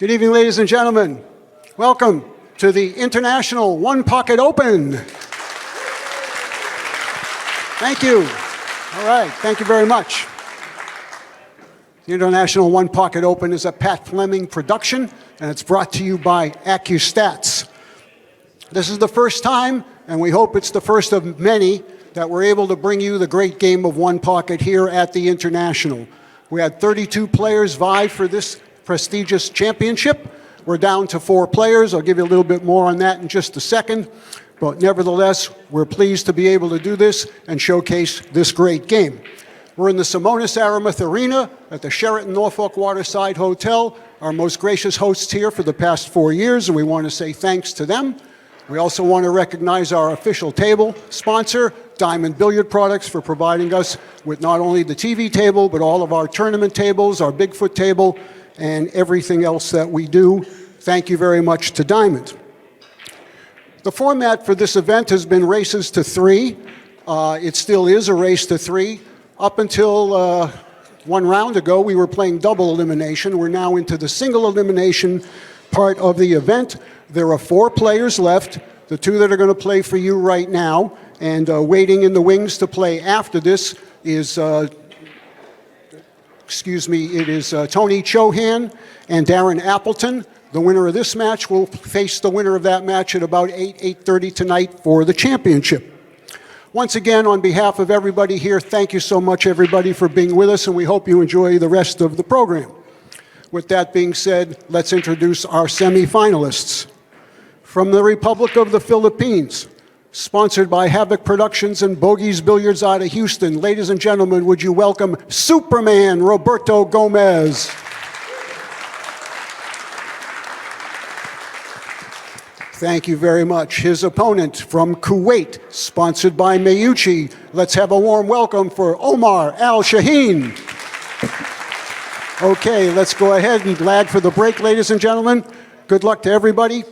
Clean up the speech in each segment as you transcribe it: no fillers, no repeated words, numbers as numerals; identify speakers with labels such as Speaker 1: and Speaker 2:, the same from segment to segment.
Speaker 1: Good evening, ladies and gentlemen. Welcome to the International One Pocket Open. Thank you. All right, thank you very much. The International One Pocket Open is a Pat Fleming production, and it's brought to you by Accu-Stats. This is the first time, and we hope it's the first of many, that we're able to bring you the great game of one pocket here at the International. We had 32 players vie for this prestigious championship. We're down to 4 players. I'll give you a little bit more on that in just a second. But nevertheless, we're pleased to be able to do this and showcase this great game. We're in the Simonis Aramuth Arena at the Sheraton Norfolk Waterside Hotel. Our most gracious hosts here for the past 4 years, and we want to say thanks to them. We also want to recognize our official table sponsor, Diamond Billiard Products, for providing us with not only the TV table, but all of our tournament tables, our Bigfoot table, and everything else that we do. Thank you very much to Diamond. The format for this event has been races to 3. It still is a race to 3. Up until one round ago, we were playing double elimination. We're now into the single elimination part of the event. There are 4 players left, the 2 that are going to play for you right now, and waiting in the wings to play after this is it is Tony Chohan and Darren Appleton. The winner of this match will face the winner of that match at about 8:30 tonight for the championship. Once again, on behalf of everybody here, thank you so much, everybody, for being with us, and we hope you enjoy the rest of the program. With that being said, let's introduce our semi-finalists. From the Republic of the Philippines, sponsored by Havoc Productions and Bogies Billiards out of Houston. Ladies and gentlemen, would you welcome Superman Roberto Gomez. Thank you very much. His opponent from Kuwait, sponsored by Mayuchi. Let's have a warm welcome for Omar Al-Shaheen. Okay, let's go ahead and lag for the break, ladies and gentlemen. Good luck to everybody.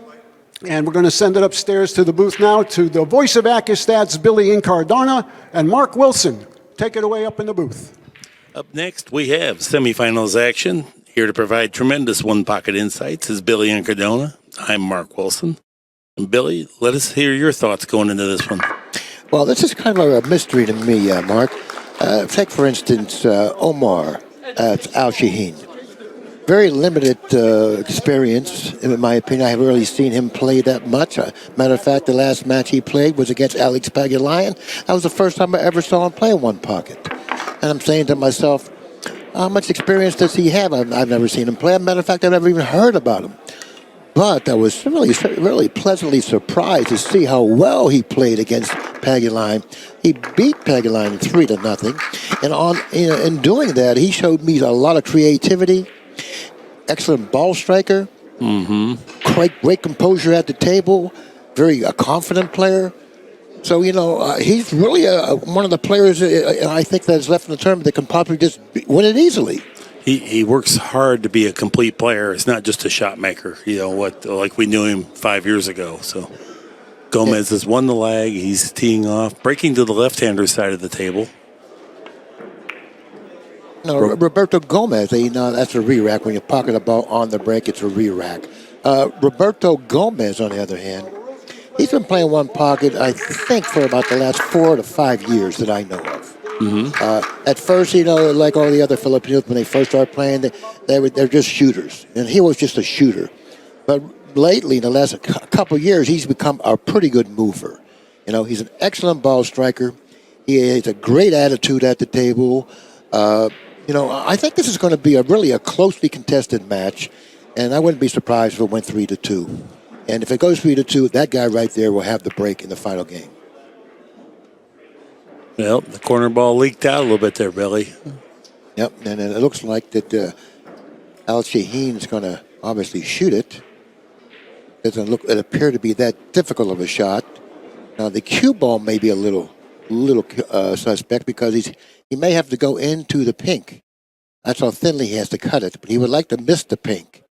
Speaker 1: And we're going to send it upstairs to the booth now to the voice of Accu-Stats, Billy Incardona, and Mark Wilson. Take it away up in the booth.
Speaker 2: Up next, we have semifinals action. Here to provide tremendous one-pocket insights is Billy Incardona. I'm Mark Wilson. And Billy, let us hear your thoughts going into this one.
Speaker 3: Well, this is kind of a mystery to me, Mark. Take, for instance, Omar Al-Shaheen. Very limited experience, in my opinion. I haven't really seen him play that much. Matter of fact, the last match he played was against Alex Pagulayan. That was the first time I ever saw him play one pocket. And I'm saying to myself, how much experience does he have? I've never seen him play. As a matter of fact, I've never even heard about him. But I was really pleasantly surprised to see how well he played against Pagulayan. He beat Pagulayan 3-0. And in doing that, he showed me a lot of creativity. Excellent ball striker. Great composure at the table. Very confident player. So, he's really one of the players I think that's left in the tournament that can probably just win it easily.
Speaker 2: He works hard to be a complete player. It's not just a shot maker, like we knew him 5 years ago. So Gomez has won the lag. He's teeing off, breaking to the left-hander side of the table.
Speaker 3: No, Roberto Gomez, that's a re-rack. When you pocket a ball on the break, it's a re-rack. Roberto Gomez, on the other hand, he's been playing one pocket, I think, for about the last 4 to 5 years that I know of. At first, like all the other Filipinos, when they first started playing, they're just shooters. And he was just a shooter. But lately, in the last couple of years, he's become a pretty good mover. He's an excellent ball striker. He has a great attitude at the table. I think this is going to be really a closely contested match, and I wouldn't be surprised if it went 3-2. And if it goes 3-2, that guy right there will have the break in the final game.
Speaker 2: Well, the corner ball leaked out a little bit there, Billy.
Speaker 3: Yep, and it looks like that Al-Shaheen is going to obviously shoot it. It appear to be that difficult of a shot. Now, the cue ball may be a little suspect because he may have to go into the pink. That's how thinly he has to cut it. But he would like to miss the pink.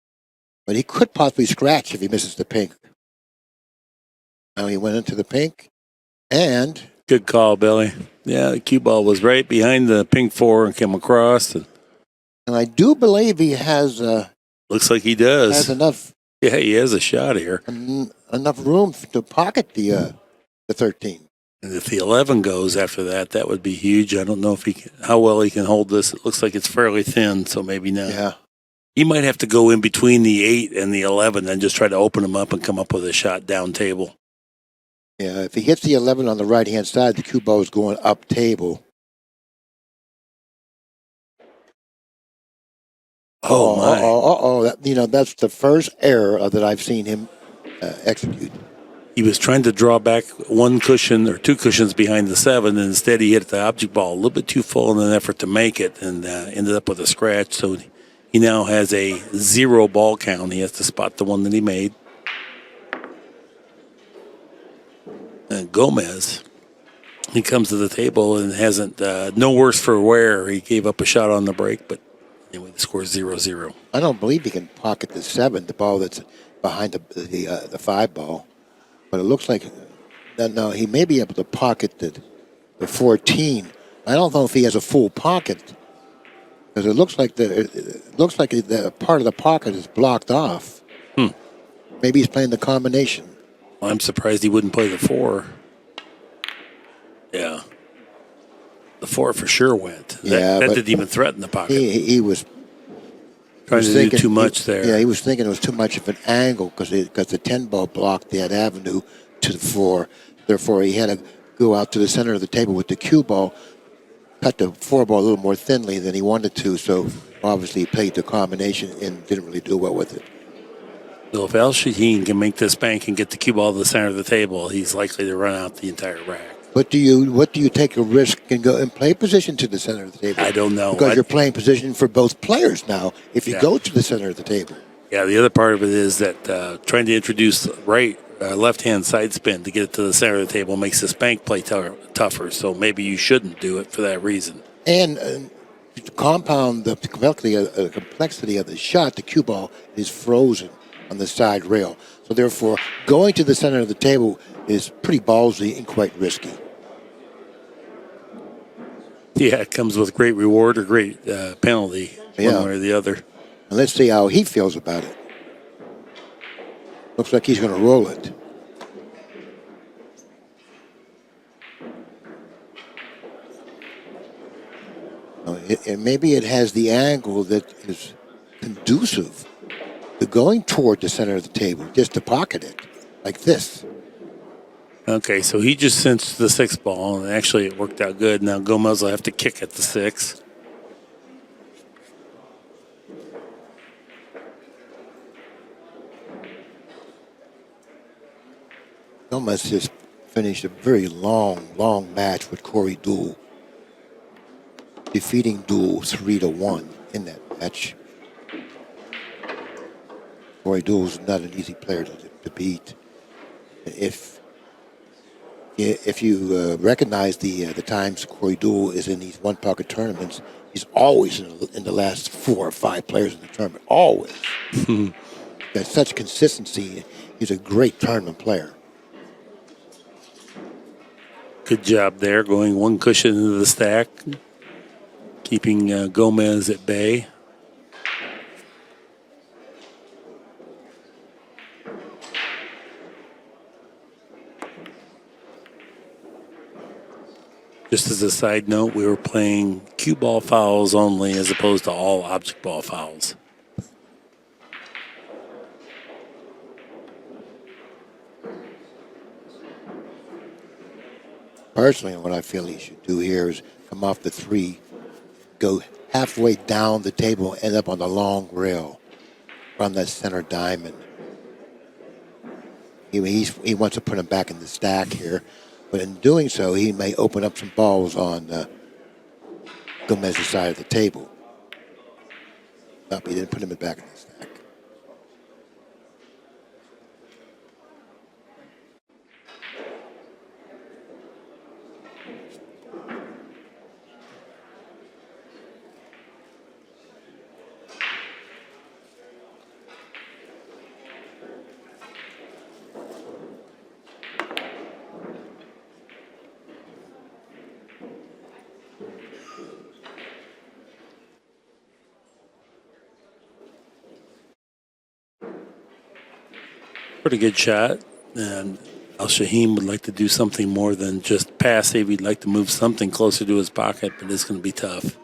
Speaker 3: But he could possibly scratch if he misses the pink. Now he went into the pink. And...
Speaker 2: Good call, Billy. Yeah, the cue ball was right behind the pink 4 and came across.
Speaker 3: And I do believe he has
Speaker 2: Looks like he
Speaker 3: Has
Speaker 2: does.
Speaker 3: enough
Speaker 2: Yeah, he has a shot here.
Speaker 3: enough room to pocket the 13.
Speaker 2: And if the 11 goes after that, that would be huge. I don't know if how well he can hold this. It looks like it's fairly thin, so maybe not.
Speaker 3: Yeah.
Speaker 2: He might have to go in between the 8 and the 11 and just try to open them up and come up with a shot down table.
Speaker 3: Yeah, if he hits the 11 on the right-hand side, the cue ball is going up table.
Speaker 2: Oh, my.
Speaker 3: That's the first error that I've seen him execute.
Speaker 2: He was trying to draw back one cushion or two cushions behind the 7, and instead he hit the object ball a little bit too full in an effort to make it and ended up with a scratch. So he now has a 0 ball count. He has to spot the one that he made. And Gomez, he comes to the table and hasn't, no worse for wear. He gave up a shot on the break, but anyway, the score is 0-0.
Speaker 3: I don't believe he can pocket the 7, the ball that's behind the 5 ball. But it looks like no, he may be able to pocket the 14. I don't know if he has a full pocket because it looks like the part of the pocket is blocked off. Maybe he's playing the combination.
Speaker 2: Well, I'm surprised he wouldn't play the 4. Yeah. The 4 for sure went. That didn't even threaten the pocket.
Speaker 3: He was
Speaker 2: trying to do too much there.
Speaker 3: Yeah, he was thinking it was too much of an angle because the 10 ball blocked that avenue to the 4. Therefore, he had to go out to the center of the table with the cue ball, cut the 4 ball a little more thinly than he wanted to. So obviously, he played the combination and didn't really do well with it.
Speaker 2: So if Al Shaheen can make this bank and get the cue ball to the center of the table, he's likely to run out the entire rack.
Speaker 3: What do you take a risk and go and play position to the center of the table?
Speaker 2: I don't know.
Speaker 3: Because you're playing position for both players now if you go to the center of the table.
Speaker 2: Yeah, the other part of it is that trying to introduce left-hand side spin to get it to the center of the table makes this bank play tougher. So maybe you shouldn't do it for that reason.
Speaker 3: And to compound the complexity of the shot, the cue ball is frozen on the side rail. So therefore, going to the center of the table is pretty ballsy and quite risky.
Speaker 2: Yeah, it comes with great reward or great penalty, one way or the other.
Speaker 3: And let's see how he feels about it. Looks like he's going to roll it. And maybe it has the angle that is conducive to going toward the center of the table, just to pocket it, like this.
Speaker 2: Okay, so he just cinched the 6 ball, and actually it worked out good. Now Gomez will have to kick at the 6.
Speaker 3: Gomez just finished a very long match with Corey Deuel, defeating Deuel 3-1 in that match. Corey Deuel is not an easy player to beat. If you recognize the times Corey Deuel is in these one-pocket tournaments, he's always in the last 4 or 5 players in the tournament. Always. Got such consistency. He's a great tournament player.
Speaker 2: Good job there, going one cushion into the stack, keeping Gomez at bay. Just as a side note, we were playing cue ball fouls only as opposed to all object ball fouls.
Speaker 3: Personally, what I feel he should do here is come off the 3, go halfway down the table, end up on the long rail from that center diamond. He wants to put him back in the stack here, but in doing so, he may open up some balls on Gomez's side of the table. Nope, he didn't put him back in the stack.
Speaker 2: Pretty good shot. And Al Shaheen would like to do something more than just passive. He'd like to move something closer to his pocket, but it's going to be tough.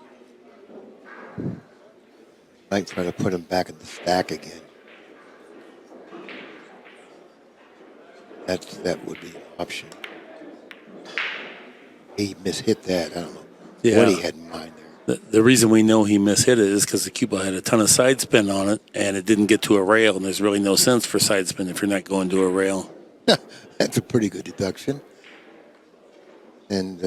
Speaker 3: Might try to put him back in the stack again. That would be an option. He mishit that. I don't know what he had in mind there.
Speaker 2: The reason we know he mishit it is because the cue ball had a ton of side spin on it, and it didn't get to a rail, and there's really no sense for side spin if you're not going to a rail.
Speaker 3: That's a pretty good deduction. And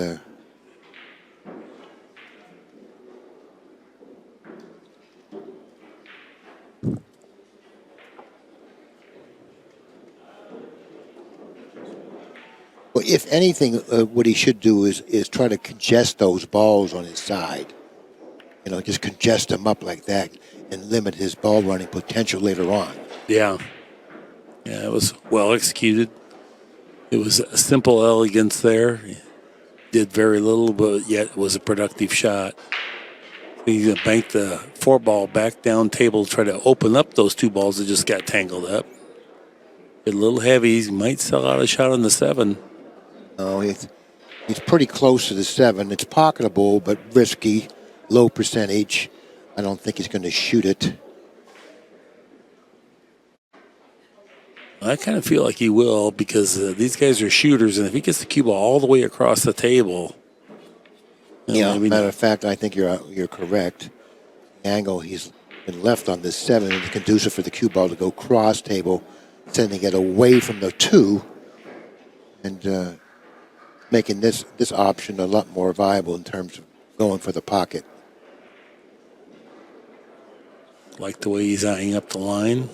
Speaker 3: well, if anything, what he should do is try to congest those balls on his side. You know, just congest them up like that and limit his ball running potential later on.
Speaker 2: Yeah. Yeah, it was well executed. It was a simple elegance there. He did very little, but yet it was a productive shot. He banked the 4-ball back down table, try to open up those 2 balls that just got tangled up. A little heavy. He might sell out a shot on the 7.
Speaker 3: No, he's pretty close to the 7. It's pocketable, but risky, low percentage. I don't think he's going to shoot it.
Speaker 2: I kind of feel like he will because these guys are shooters, and if he gets the cue ball all the way across the table.
Speaker 3: Matter of fact, I think you're correct. The angle he's been left on this 7 is conducive for the cue ball to go cross table, sending it away from the 2, and making this option a lot more viable in terms of going for the pocket.
Speaker 2: Like the way he's eyeing up the line.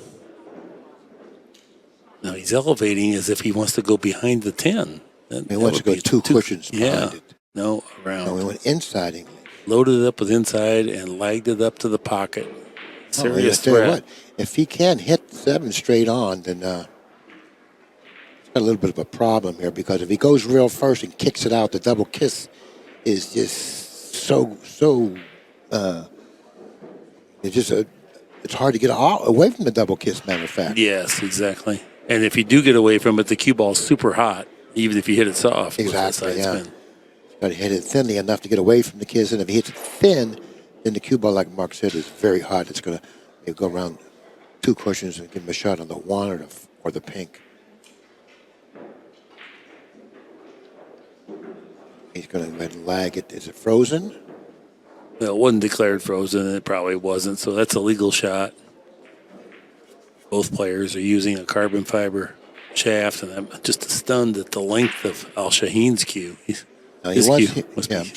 Speaker 2: Now he's elevating as if he wants to go behind the 10.
Speaker 3: He wants to go 2 cushions behind it.
Speaker 2: No, around.
Speaker 3: No, he went inside English.
Speaker 2: Loaded it up with inside and lagged it up to the pocket. Serious threat.
Speaker 3: What, if he can hit 7 straight on, then he's got a little bit of a problem here, because if he goes real first and kicks it out, the double kiss is just so it's hard to get away from the double kiss, matter of fact.
Speaker 2: Yes, exactly. And if you do get away from it, the cue ball's super hot, even if you hit it soft.
Speaker 3: Exactly, yeah. Got to hit it thinly enough to get away from the kiss, and if he hits it thin, then the cue ball, like Mark said, is very hot. It's going to go around 2 cushions and give him a shot on the 1 or the pink. He's going to go ahead and lag it. Is it frozen?
Speaker 2: Well, it wasn't declared frozen, and it probably wasn't, so that's a legal shot. Both players are using a carbon fiber shaft, and I'm just stunned at the length of Al Shaheen's cue. His cue must be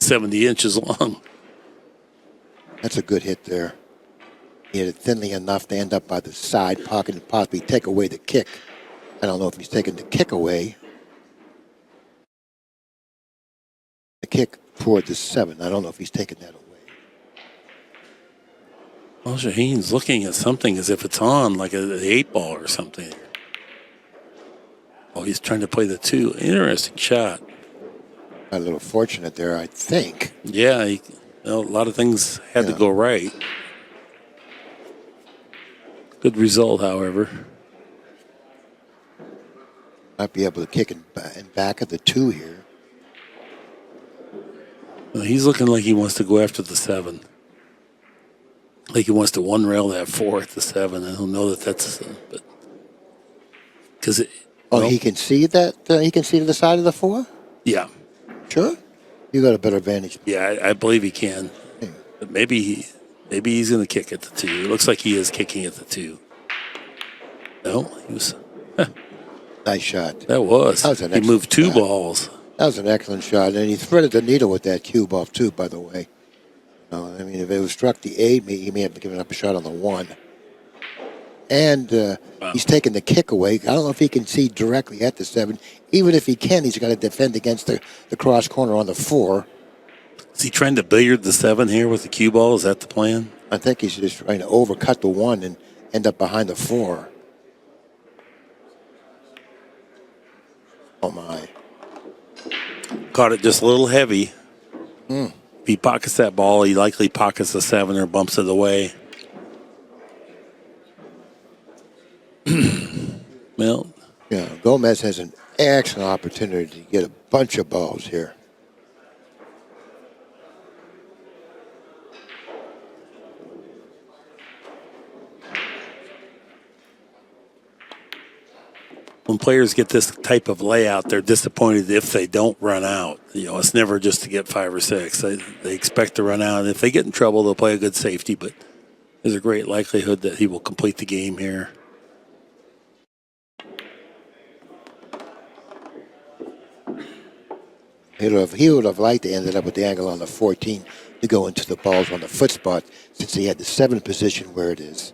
Speaker 2: 70 inches long.
Speaker 3: That's a good hit there. He hit it thinly enough to end up by the side pocket and possibly take away the kick. I don't know if he's taking the kick away. The kick toward the 7. I don't know if he's taking that away.
Speaker 2: Al Shaheen's looking at something as if it's on, like the 8-ball or something. Oh, he's trying to play the 2. Interesting shot.
Speaker 3: A little fortunate there, I think.
Speaker 2: Yeah, a lot of things had to go right. Good result, however.
Speaker 3: Might be able to kick in back of the 2 here.
Speaker 2: Well, he's looking like he wants to go after the 7. Like he wants to one rail that 4 at the 7. I don't know that's, but because
Speaker 3: he can see that. He can see to the side of the 4.
Speaker 2: Yeah.
Speaker 3: Sure. You got a better vantage.
Speaker 2: Yeah, I believe he can. But maybe he's going to kick at the 2. It looks like he is kicking at the 2. No, he was.
Speaker 3: Nice shot.
Speaker 2: That was. He moved 2 balls.
Speaker 3: That was an excellent shot, and he threaded the needle with that cube off too. By the way, I mean, if it was struck the 8, he may have given up a shot on the 1. And he's taking the kick away. I don't know if he can see directly at the 7. Even if he can, he's got to defend against the cross corner on the 4.
Speaker 2: Is he trying to billiard the 7 here with the cue ball? Is that the plan?
Speaker 3: I think he's just trying to overcut the 1 and end up behind the 4. Oh, my.
Speaker 2: Caught it just a little heavy. If he pockets that ball, he likely pockets the 7 or bumps it away. Well,
Speaker 3: Yeah, Gomez has an excellent opportunity to get a bunch of balls here.
Speaker 2: when players get this type of layout, they're disappointed if they don't run out. You know, it's never just to get 5 or 6. They expect to run out. And if they get in trouble, they'll play a good safety. But there's a great likelihood that he will complete the game here.
Speaker 3: He would have liked to end up with the angle on the 14 to go into the balls on the foot spot since he had the 7 position where it is.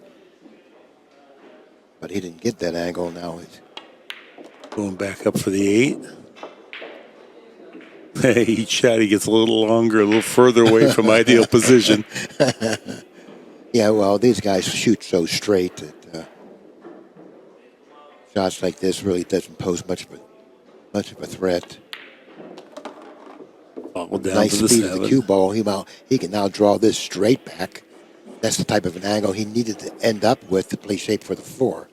Speaker 3: But he didn't get that angle. Now he's
Speaker 2: Going back up for the 8. Each shot he gets a little longer, a little further away from ideal position.
Speaker 3: Yeah, well, these guys shoot so straight that shots like this really doesn't pose much of a threat.
Speaker 2: Ball down
Speaker 3: Nice
Speaker 2: to the
Speaker 3: speed of
Speaker 2: 7.
Speaker 3: the cue ball. He can now draw this straight back. That's the type of an angle he needed to end up with to play shape for the 4.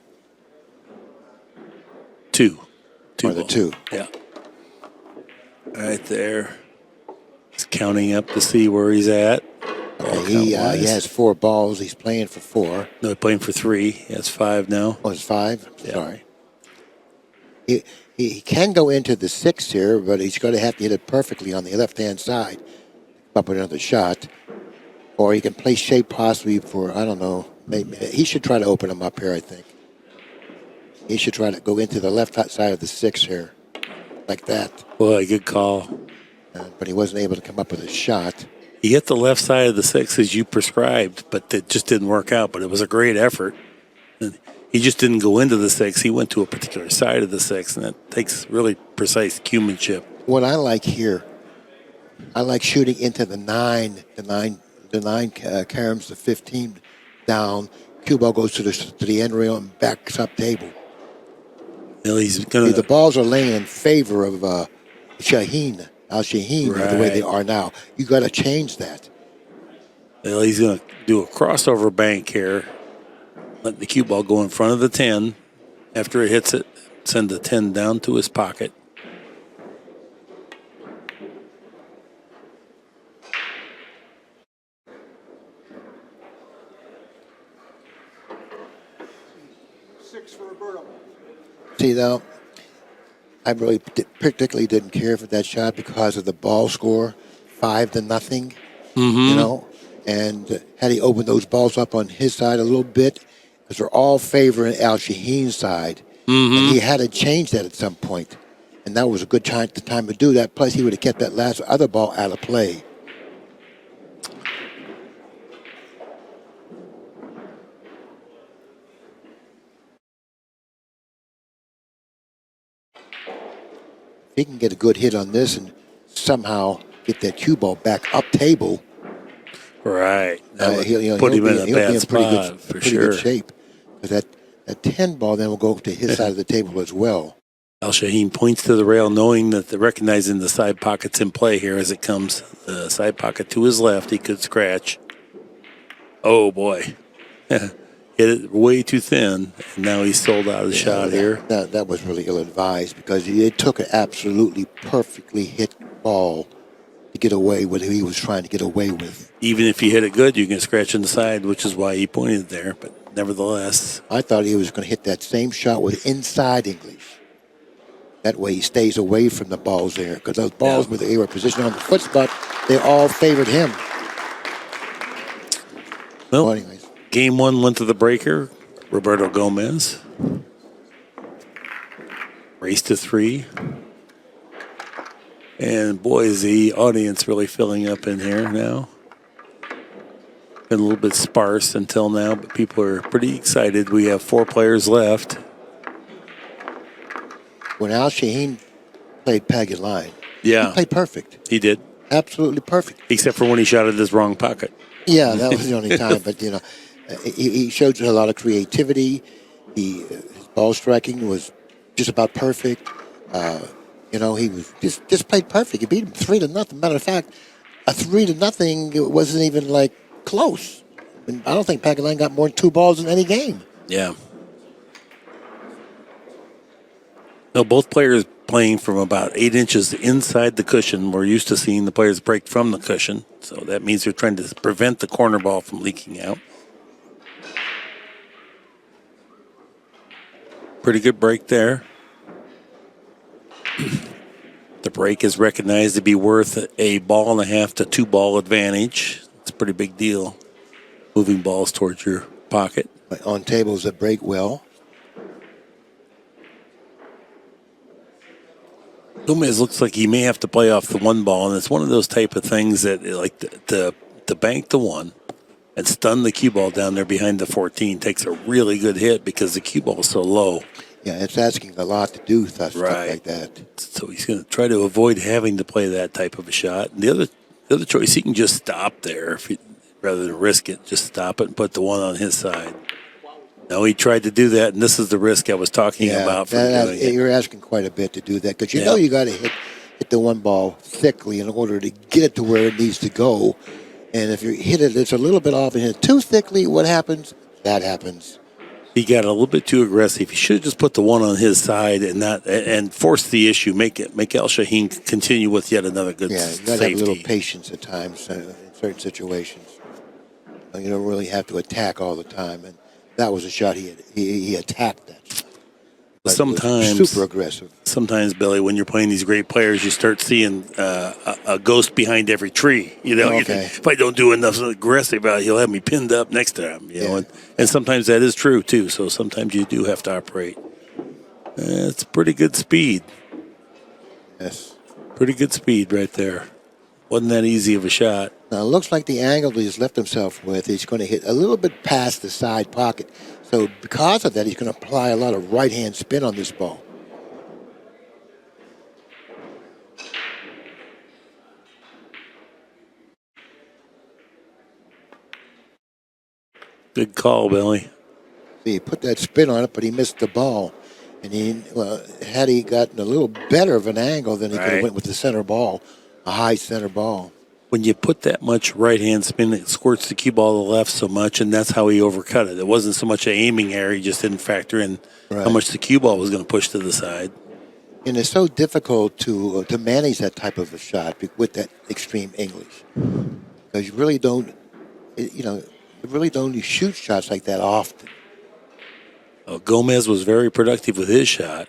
Speaker 2: 2.
Speaker 3: Or the 2.
Speaker 2: Yeah. Right there. He's counting up to see where he's at.
Speaker 3: He has 4 balls. He's playing for 4.
Speaker 2: No, he's playing for 3. He has 5 now.
Speaker 3: Oh, it's 5?
Speaker 2: Yeah.
Speaker 3: Sorry. He can go into the 6 here, but he's going to have to hit it perfectly on the left-hand side. Come up with another shot. Or he can play shape possibly for, I don't know, maybe he should try to open him up here, I think. He should try to go into the left side of the 6 here, like that.
Speaker 2: Boy, good call.
Speaker 3: But he wasn't able to come up with a shot.
Speaker 2: He hit the left side of the 6 as you prescribed, but it just didn't work out. But it was a great effort. And he just didn't go into the 6. He went to a particular side of the 6, and that takes really precise cuemanship.
Speaker 3: What I like here, I like shooting into the 9 caroms, the 15 down. Cue ball goes to the end rail and backs up table.
Speaker 2: You know, he's gonna.
Speaker 3: The balls are laying in favor of Shaheen, Al Shaheen, the way they are now. You got to change that.
Speaker 2: Well, he's going to do a crossover bank here. Let the cue ball go in front of the 10. After it hits it, send the 10 down to his pocket.
Speaker 3: See, though, I really particularly didn't care for that shot because of the ball score, 5-0. You know, and had he opened those balls up on his side a little bit, because they're all favoring Al Shaheen's side, and he had to change that at some point, and that was a good time to do that. Plus, he would have kept that last other ball out of play. He can get a good hit on this and somehow get that cue ball back up table.
Speaker 2: Right.
Speaker 3: He'll
Speaker 2: put him in a
Speaker 3: be
Speaker 2: bad
Speaker 3: in
Speaker 2: spot for
Speaker 3: pretty
Speaker 2: sure.
Speaker 3: good shape. Because that 10 ball then will go to his side of the table as well.
Speaker 2: Al Shaheen points to the rail, knowing that recognizing the side pocket's in play here as it comes. The side pocket to his left, he could scratch. Oh, boy. Hit it way too thin, and now he's sold out of the shot here.
Speaker 3: That was really ill-advised because it took an absolutely perfectly hit ball to get away with what he was trying to get away with.
Speaker 2: Even if you hit it good, you can scratch in the side, which is why he pointed there. But nevertheless,
Speaker 3: I thought he was going to hit that same shot with inside English. That way he stays away from the balls there because those balls, where they were positioned on the foot spot, they all favored him.
Speaker 2: well,
Speaker 3: Anyways.
Speaker 2: Game 1 went to the breaker. Roberto Gomez. Race to 3. And boy, is the audience really filling up in here now. Been a little bit sparse until now, but people are pretty excited. We have 4 players left.
Speaker 3: When Al Shaheen played packet line,
Speaker 2: Yeah,
Speaker 3: he played perfect.
Speaker 2: he did.
Speaker 3: Absolutely perfect.
Speaker 2: Except for when he shot at his wrong pocket.
Speaker 3: Yeah, that was the only time. But, he showed you a lot of creativity. His ball striking was just about perfect. He was just played perfect. He beat him 3-0. Matter of fact, a 3-0 wasn't even like close. I don't think Packet Line got more than 2 balls in any game.
Speaker 2: Yeah. No, both players playing from about 8 inches inside the cushion. We're used to seeing the players break from the cushion, so that means they're trying to prevent the corner ball from leaking out. Pretty good break there. The break is recognized to be worth a ball and a half to 2 ball advantage. It's a pretty big deal, moving balls towards your pocket.
Speaker 3: On tables that break well.
Speaker 2: Gomez looks like he may have to play off the 1 ball, and it's one of those type of things that, like, to bank the 1 and stun the cue ball down there behind the 14 takes a really good hit because the cue ball is so low.
Speaker 3: Yeah, it's asking a lot to do stuff like that.
Speaker 2: So he's going to try to avoid having to play that type of a shot. And the other choice, he can just stop there rather than risk it. Just stop it and put the 1 on his side. No, he tried to do that, and this is the risk I was talking about.
Speaker 3: You're asking quite a bit to do that because you know you got to hit the 1 ball thickly in order to get it to where it needs to go. And if you hit it, it's a little bit off and hit it too thickly, what happens? That happens.
Speaker 2: He got a little bit too aggressive. He should have just put the 1 on his side and force the issue. Make Al Shaheen continue with yet another good safety.
Speaker 3: You got to have a little patience at times in certain situations. You don't really have to attack all the time. And that was a shot he attacked that. But
Speaker 2: sometimes
Speaker 3: super aggressive.
Speaker 2: Sometimes, Billy, when you're playing these great players, you start seeing a ghost behind every tree. You know, you think, if I don't do enough aggressive, he'll have me pinned up next time. You know, and sometimes that is true too. So sometimes you do have to operate. It's pretty good speed.
Speaker 3: Yes,
Speaker 2: pretty good speed right there. Wasn't that easy of a shot.
Speaker 3: Now, it looks like the angle that he's left himself with, he's going to hit a little bit past the side pocket. So because of that, he's going to apply a lot of right-hand spin on this ball.
Speaker 2: Good call, Billy.
Speaker 3: See, he put that spin on it, but he missed the ball. And had he gotten a little better of an angle, then he could have went with the center ball, a high center ball.
Speaker 2: When you put that much right-hand spin, it squirts the cue ball to the left so much, and that's how he overcut it. It wasn't so much an aiming error. He just didn't factor in how much the cue ball was going to push to the side.
Speaker 3: And it's so difficult to manage that type of a shot with that extreme English. Because you really don't, you shoot shots like that often.
Speaker 2: Oh, Gomez was very productive with his shot.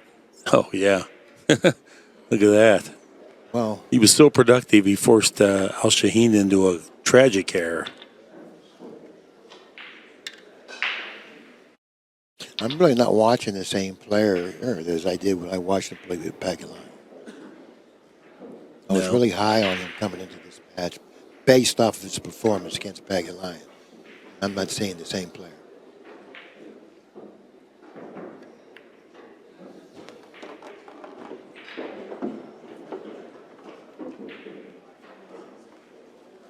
Speaker 2: Oh, yeah. Look at that.
Speaker 3: Well,
Speaker 2: he was so productive, he forced Al Shaheen into a tragic error.
Speaker 3: I'm really not watching the same player as I did when I watched him play with Paguillan. I was really high on him coming into this match based off of his performance against Paguillan. I'm not seeing the same player.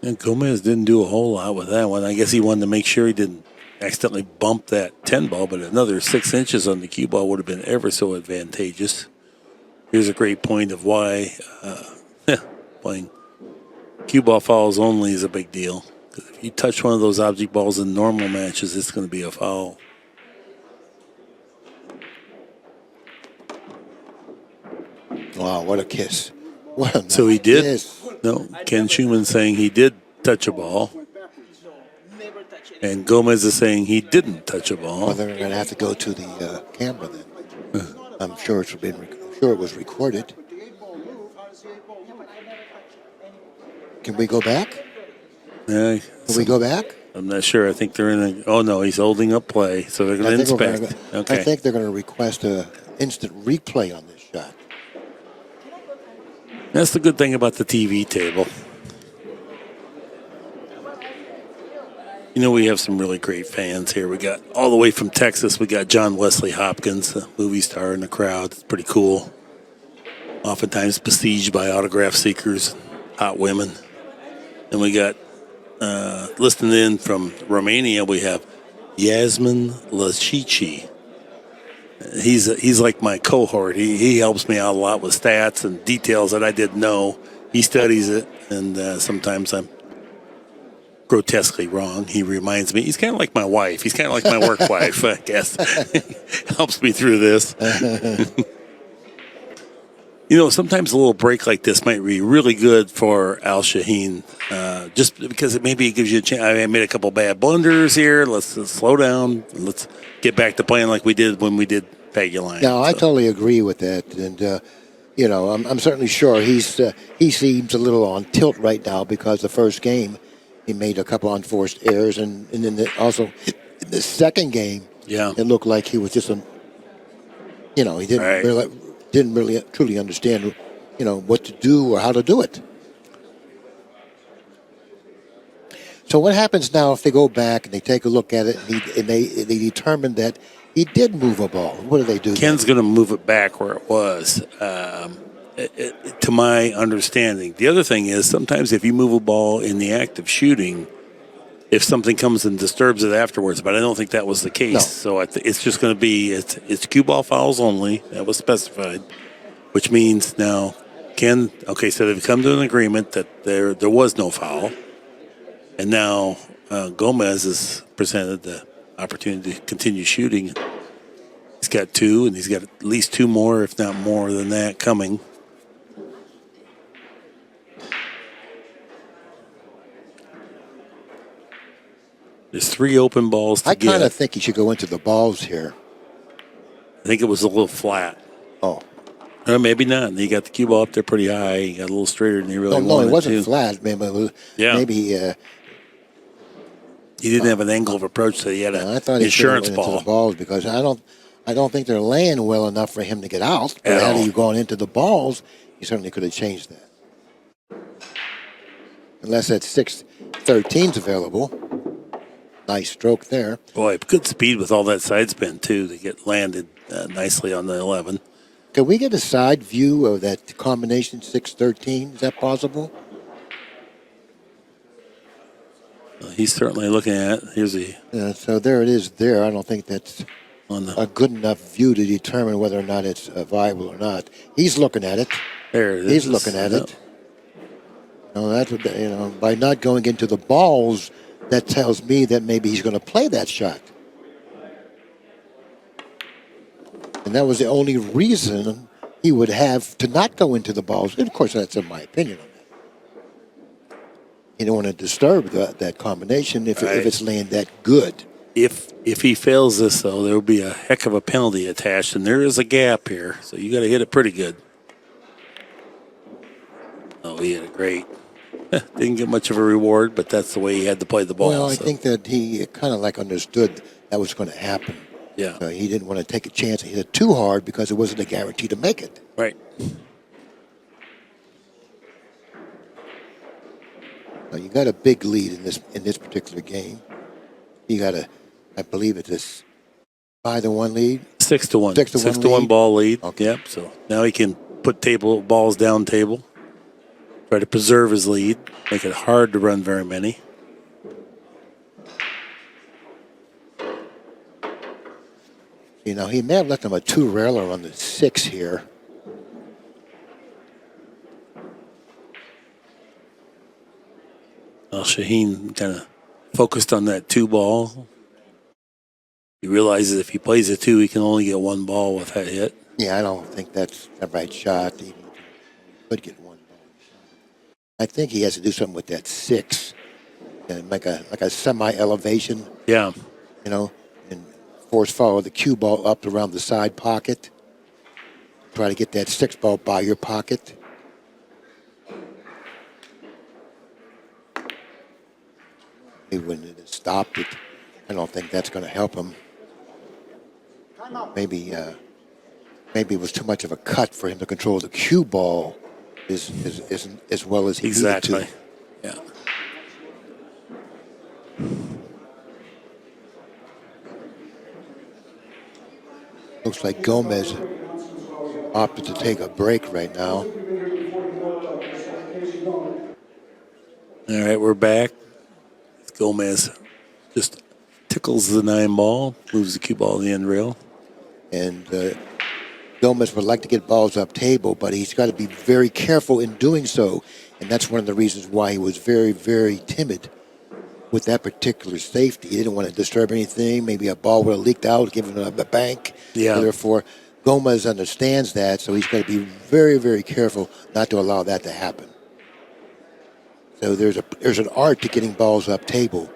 Speaker 2: And Gomez didn't do a whole lot with that one. I guess he wanted to make sure he didn't accidentally bump that 10 ball, but another 6 inches on the cue ball would have been ever so advantageous. Here's a great point of why playing cue ball fouls only is a big deal. Because if you touch one of those object balls in normal matches, it's going to be a foul.
Speaker 3: Wow, what a kiss.
Speaker 2: So he did. No, Ken Schumann saying he did touch a ball. And Gomez is saying he didn't touch a ball.
Speaker 3: Well, they're going to have to go to the camera then. I'm sure it was recorded. Can we go back?
Speaker 2: Can
Speaker 3: we go back?
Speaker 2: I'm not sure. I think they're in a... Oh, no, he's holding up play, so they're going to inspect.
Speaker 3: I think they're going to request an instant replay on this shot.
Speaker 2: That's the good thing about the TV table. You know, we have some really great fans here. We got, all the way from Texas, we got John Wesley Hopkins, a movie star in the crowd. It's pretty cool. Oftentimes besieged by autograph seekers, hot women. And we got, listening in from Romania, we have Yasmin Lachichi. He's like my cohort. He helps me out a lot with stats and details that I didn't know. He studies it, and sometimes I'm grotesquely wrong. He reminds me. He's kind of like my wife. He's kind of like my work wife, I guess. Helps me through this. You know, sometimes a little break like this might be really good for Al Shaheen, just because it gives you a chance. I made a couple bad blunders here. Let's slow down. Let's get back to playing like we did when we did Paguline.
Speaker 3: No, I totally agree with that, and you know, I'm certainly sure he seems a little on tilt right now because the first game he made a couple unforced errors, and then also in the second game, it looked like he was just he didn't really truly understand, you know, what to do or how to do it. So what happens now if they go back and they take a look at it and they determine that he did move a ball? What do they do?
Speaker 2: Ken's going to move it back where it was, to my understanding. The other thing is sometimes if you move a ball in the act of shooting, if something comes and disturbs it afterwards, but I don't think that was the case.
Speaker 3: No.
Speaker 2: So it's just going to be it's cue ball fouls only. That was specified, which means now Ken. Okay, so they've come to an agreement that there was no foul, and now Gomez is presented the opportunity to continue shooting. He's got 2, and he's got at least 2 more, if not more than that, coming. There's 3 open balls to get.
Speaker 3: I kind of think he should go into the balls here.
Speaker 2: I think it was a little flat.
Speaker 3: Oh.
Speaker 2: Or maybe not. He got the cue ball up there pretty high. He got a little straighter than he really wanted to.
Speaker 3: No, it wasn't flat. Maybe
Speaker 2: he didn't have an angle of approach, so he had an insurance ball.
Speaker 3: Into the balls because I don't think they're laying well enough for him to get out. But had he gone into the balls, he certainly could have changed that. Unless that 6-13's available. Nice stroke there.
Speaker 2: Boy, good speed with all that side spin, too, to get landed nicely on the 11.
Speaker 3: Can we get a side view of that combination 6-13? Is that possible?
Speaker 2: He's certainly looking at it. Here's the.
Speaker 3: Yeah, so there it is there. I don't think that's a good enough view to determine whether or not it's viable or not. He's looking at it.
Speaker 2: There it is.
Speaker 3: He's looking at it. That's what, by not going into the balls, that tells me that maybe he's going to play that shot. And that was the only reason he would have to not go into the balls. And of course, that's in my opinion on that. You don't want to disturb that combination if it's laying that good.
Speaker 2: If he fails this, though, there will be a heck of a penalty attached, and there is a gap here, so you got to hit it pretty good. Oh, he hit it great. Didn't get much of a reward, but that's the way he had to play the ball.
Speaker 3: Well, I think that he kind of understood that was going to happen.
Speaker 2: Yeah.
Speaker 3: So he didn't want to take a chance and hit it too hard because it wasn't a guarantee to make it.
Speaker 2: Right.
Speaker 3: Now you got a big lead in this particular game. You got I believe it's this 5-1 lead.
Speaker 2: 6-1. 6-1 ball lead. Okay. Yep. So now he can put balls down table. Try to preserve his lead, make it hard to run very many.
Speaker 3: He may have left him a 2-railer on the 6 here.
Speaker 2: Well, Shaheen kind of focused on that 2 ball. He realizes if he plays a 2, he can only get 1 ball with that hit.
Speaker 3: Yeah, I don't think that's the right shot. Even if he could get 1 ball. I think he has to do something with that 6, and like a semi-elevation.
Speaker 2: Yeah.
Speaker 3: And force follow the cue ball up around the side pocket. Try to get that 6 ball by your pocket. He wouldn't have stopped it. I don't think that's going to help him. Maybe it was too much of a cut for him to control the cue ball as well as he needed to.
Speaker 2: Yeah.
Speaker 3: Looks like Gomez opted to take a break right now.
Speaker 2: All right, we're back. Gomez just tickles the 9 ball, moves the cue ball to the end rail.
Speaker 3: And Gomez would like to get balls up table, but he's got to be very careful in doing so. And that's one of the reasons why he was very, very timid with that particular safety. He didn't want to disturb anything. Maybe a ball would have leaked out, given him a bank.
Speaker 2: Yeah.
Speaker 3: Therefore, Gomez understands that, so he's going to be very, very careful not to allow that to happen. So there's an art to getting balls up table.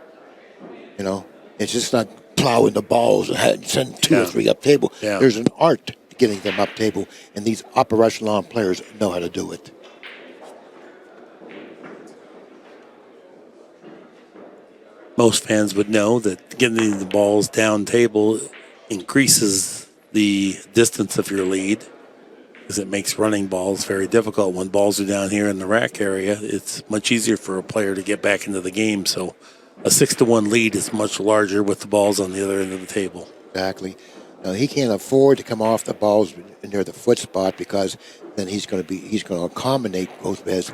Speaker 3: You know, it's just not plowing the balls and send two or three up table.
Speaker 2: Yeah.
Speaker 3: There's an art to getting them up table, and these upper echelon players know how to do it.
Speaker 2: Most fans would know that getting the balls down table increases the distance of your lead, because it makes running balls very difficult. When balls are down here in the rack area, it's much easier for a player to get back into the game. So a 6-1 lead is much larger with the balls on the other end of the table.
Speaker 3: Exactly. Now, he can't afford to come off the balls near the foot spot, because then he's going to accommodate Gomez,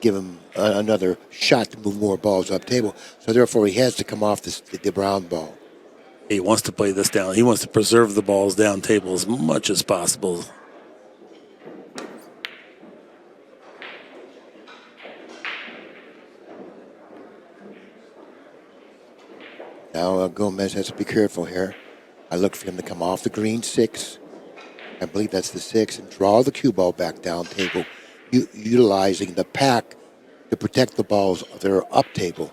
Speaker 3: give him another shot to move more balls up table. So therefore, he has to come off the brown ball.
Speaker 2: He wants to play this down. He wants to preserve the balls down table as much as possible.
Speaker 3: Now Gomez has to be careful here. I look for him to come off the green 6. I believe that's the 6, and draw the cue ball back down table, utilizing the pack to protect the balls that are up table.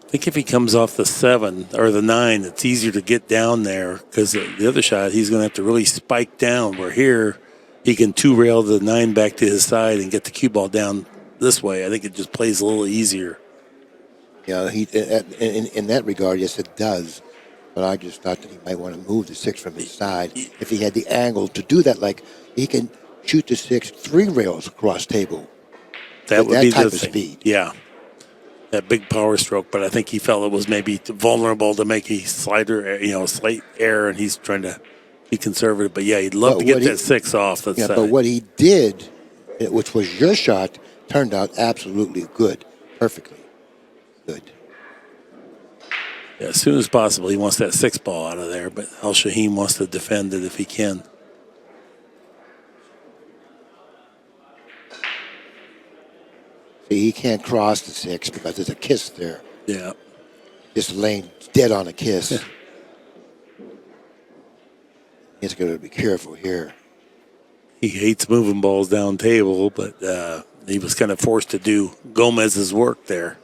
Speaker 2: I think if he comes off the 7 or the 9, it's easier to get down there, because the other shot, he's going to have to really spike down, where here he can two-rail the 9 back to his side and get the cue ball down this way. I think it just plays a little easier.
Speaker 3: Yeah, in that regard, yes, it does. But I just thought that he might want to move the 6 from his side. If he had the angle to do that, like he can shoot the 6 3 rails across table.
Speaker 2: That would be
Speaker 3: type
Speaker 2: the
Speaker 3: of
Speaker 2: thing.
Speaker 3: speed.
Speaker 2: Yeah. That big power stroke, but I think he felt it was maybe vulnerable to make a slight error, and he's trying to be conservative. But yeah, he'd love to get that 6 off.
Speaker 3: But what he did, which was your shot, turned out absolutely good, perfectly good.
Speaker 2: Yeah, as soon as possible, he wants that 6 ball out of there, but Al Shaheen wants to defend it if he can.
Speaker 3: See, he can't cross the 6 because there's a kiss there.
Speaker 2: Yeah.
Speaker 3: Just laying dead on a kiss. Yeah. He's got to be careful here.
Speaker 2: He hates moving balls down table, but he was kind of forced to do Gomez's work there.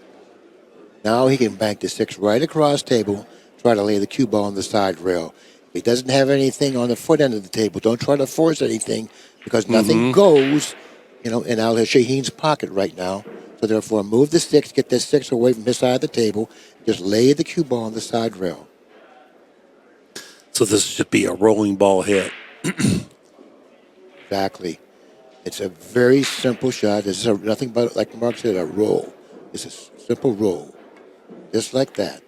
Speaker 3: Now he can bank the 6 right across table, try to lay the cue ball on the side rail. If he doesn't have anything on the foot end of the table, don't try to force anything, because nothing goes, in Al Shaheen's pocket right now. So therefore, move the 6, get the 6 away from his side of the table, just lay the cue ball on the side rail.
Speaker 2: So this should be a rolling ball hit.
Speaker 3: Exactly. It's a very simple shot. It's nothing but, like Mark said, a roll. It's a simple roll. Just like that.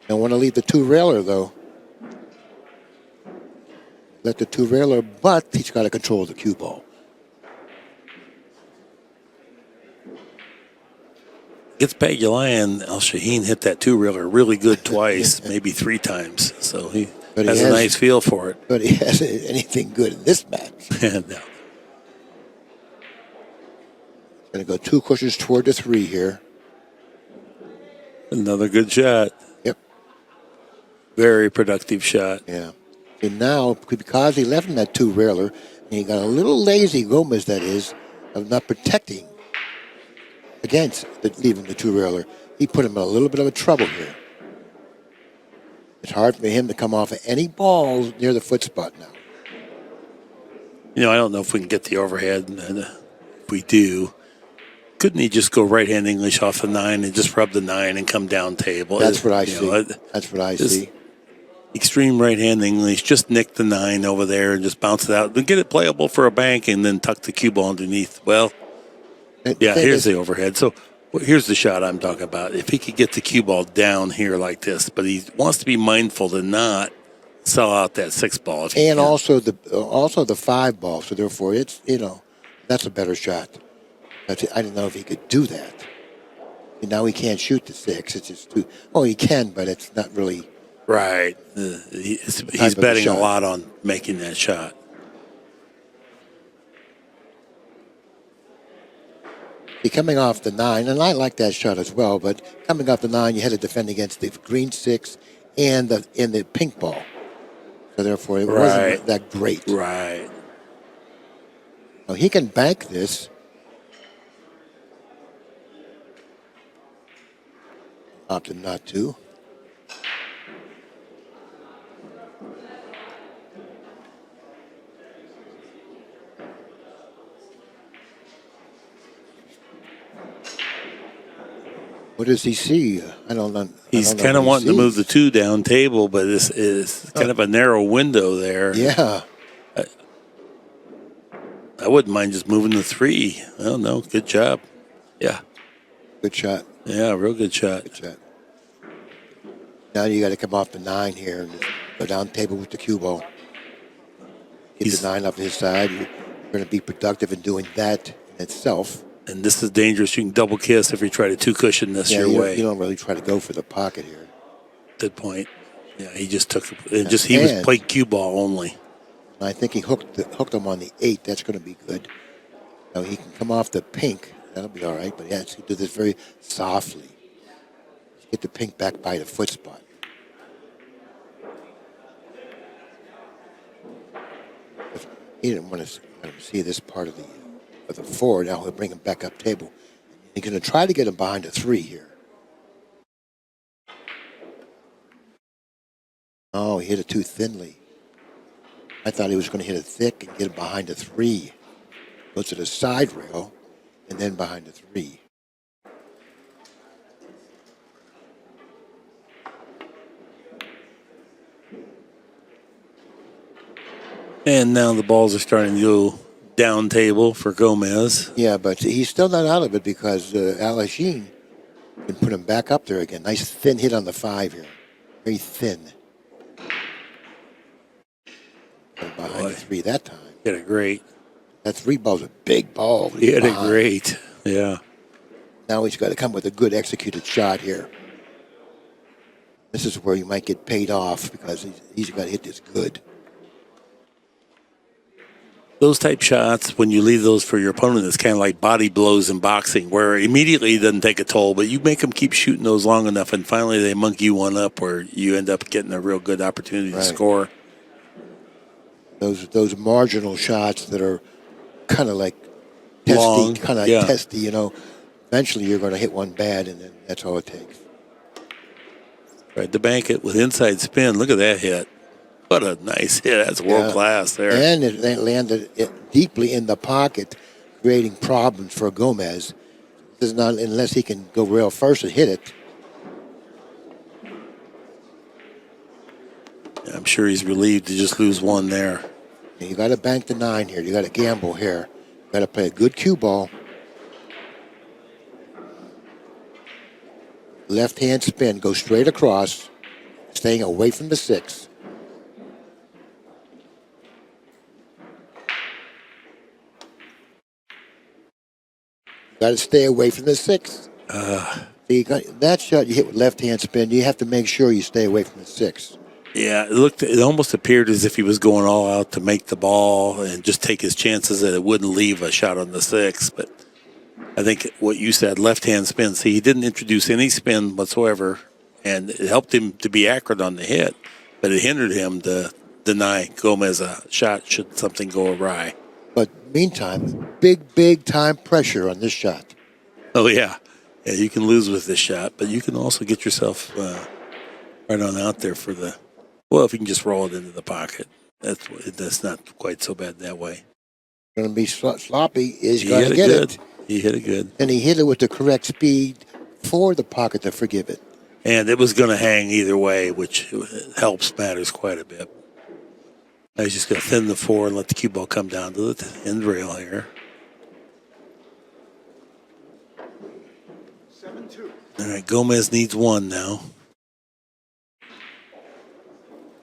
Speaker 3: Don't want to leave the 2-railer, though. Let the 2-railer, but he's got to control the cue ball.
Speaker 2: Gets Pagulayan, Al Shaheen hit that 2-railer really good twice, maybe 3 times. So he has a nice feel for it.
Speaker 3: But he hasn't anything good in this match.
Speaker 2: No.
Speaker 3: Going to go 2 cushions toward the 3 here.
Speaker 2: Another good shot.
Speaker 3: Yep.
Speaker 2: Very productive shot.
Speaker 3: Yeah. And now, because he left him that 2-railer, and he got a little lazy, Gomez that is, of not protecting against leaving the 2-railer, he put him in a little bit of a trouble here. It's hard for him to come off of any balls near the foot spot now.
Speaker 2: I don't know if we can get the overhead, and if we do, couldn't he just go right-hand English off the 9 and just rub the 9 and come down table?
Speaker 3: That's what I see. That's what I see.
Speaker 2: Extreme right-hand English, just nick the 9 over there and just bounce it out. Then get it playable for a bank and then tuck the cue ball underneath. Well, here's the overhead. So here's the shot I'm talking about. If he could get the cue ball down here like this, but he wants to be mindful to not sell out that 6 ball.
Speaker 3: And also the 5 ball. So therefore, it's that's a better shot. I didn't know if he could do that. And now he can't shoot the 6. It's just too. Oh, he can, but it's not really.
Speaker 2: Right. He's betting a lot on making that shot.
Speaker 3: Coming off the 9, and I like that shot as well, but coming off the 9, you had to defend against the green 6 and the pink ball. So therefore, it
Speaker 2: Right.
Speaker 3: wasn't that great.
Speaker 2: Right.
Speaker 3: Now, he can bank this. Opted not to. What does he see? I don't know.
Speaker 2: He's
Speaker 3: I don't know
Speaker 2: kind of
Speaker 3: what he
Speaker 2: wanting to move the
Speaker 3: sees.
Speaker 2: 2 down table, but this is kind of a narrow window there.
Speaker 3: Yeah.
Speaker 2: I wouldn't mind just moving the 3. I don't know. Good job. Yeah.
Speaker 3: Good shot.
Speaker 2: Yeah, real good shot.
Speaker 3: Good shot. Now you got to come off the 9 here and just go down table with the cue ball. Get
Speaker 2: He's-
Speaker 3: the 9 off his side. You're going to be productive in doing that in itself.
Speaker 2: And this is dangerous. You can double kiss if you try to 2 cushion this your
Speaker 3: you,
Speaker 2: way.
Speaker 3: you don't really try to go for the pocket here.
Speaker 2: Good point. Yeah, he just took it. He was played cue ball only.
Speaker 3: And I think he hooked him on the 8. That's going to be good. Now he can come off the pink. That'll be all right. But he has to do this very softly. Get the pink back by the foot spot. He didn't want to let him see this part of the 4. Now he'll bring him back up table. He's going to try to get him behind the 3 here. Oh, he hit it too thinly. I thought he was going to hit it thick and get him behind the 3. Goes to the side rail and then behind the 3.
Speaker 2: And now the balls are starting to go down table for Gomez.
Speaker 3: Yeah, but he's still not out of it because Al Shaheen can put him back up there again. Nice thin hit on the 5 here. Very thin. Put him behind the 3 that time.
Speaker 2: Hit it great.
Speaker 3: That 3 ball's a big ball.
Speaker 2: He hit it great. Yeah.
Speaker 3: Now he's got to come with a good executed shot here. This is where you might get paid off because he's got to hit this good.
Speaker 2: Those type shots, when you leave those for your opponent, it's kind of like body blows in boxing, where immediately it doesn't take a toll, but you make them keep shooting those long enough, and finally they monkey you one up where you end up getting a real good opportunity to score.
Speaker 3: Those marginal shots that are kind of like testy,
Speaker 2: Long,
Speaker 3: testy, you know. Eventually you're going to hit one bad, and then that's all it takes.
Speaker 2: Right, to bank it with inside spin. Look at that hit. What a nice hit. That's world class there.
Speaker 3: And it landed deeply in the pocket, creating problems for Gomez. This is not unless he can go rail first and hit it.
Speaker 2: I'm sure he's relieved to just lose one there.
Speaker 3: And you got to bank the 9 here. You got to gamble here. You got to play a good cue ball. Left hand spin, go straight across, staying away from the 6. Got to stay away from the 6. You got, that shot you hit with left hand spin, you have to make sure you stay away from the 6.
Speaker 2: Yeah, it almost appeared as if he was going all out to make the ball and just take his chances that it wouldn't leave a shot on the 6. But I think what you said, left-hand spin. See, he didn't introduce any spin whatsoever, and it helped him to be accurate on the hit, but it hindered him to deny Gomez a shot should something go awry.
Speaker 3: But meantime, big time pressure on this shot.
Speaker 2: Oh, yeah. Yeah, you can lose with this shot, but you can also get yourself right on out there for the, well, if you can just roll it into the pocket. That's not quite so bad that way.
Speaker 3: Going to be sloppy. He's going to get it.
Speaker 2: He hit it good.
Speaker 3: And he hit it with the correct speed for the pocket to forgive it.
Speaker 2: And it was going to hang either way, which helps matters quite a bit. Now he's just going to thin the 4 and let the cue ball come down to the end rail here.
Speaker 1: 7-2.
Speaker 2: All right, Gomez needs 1 now.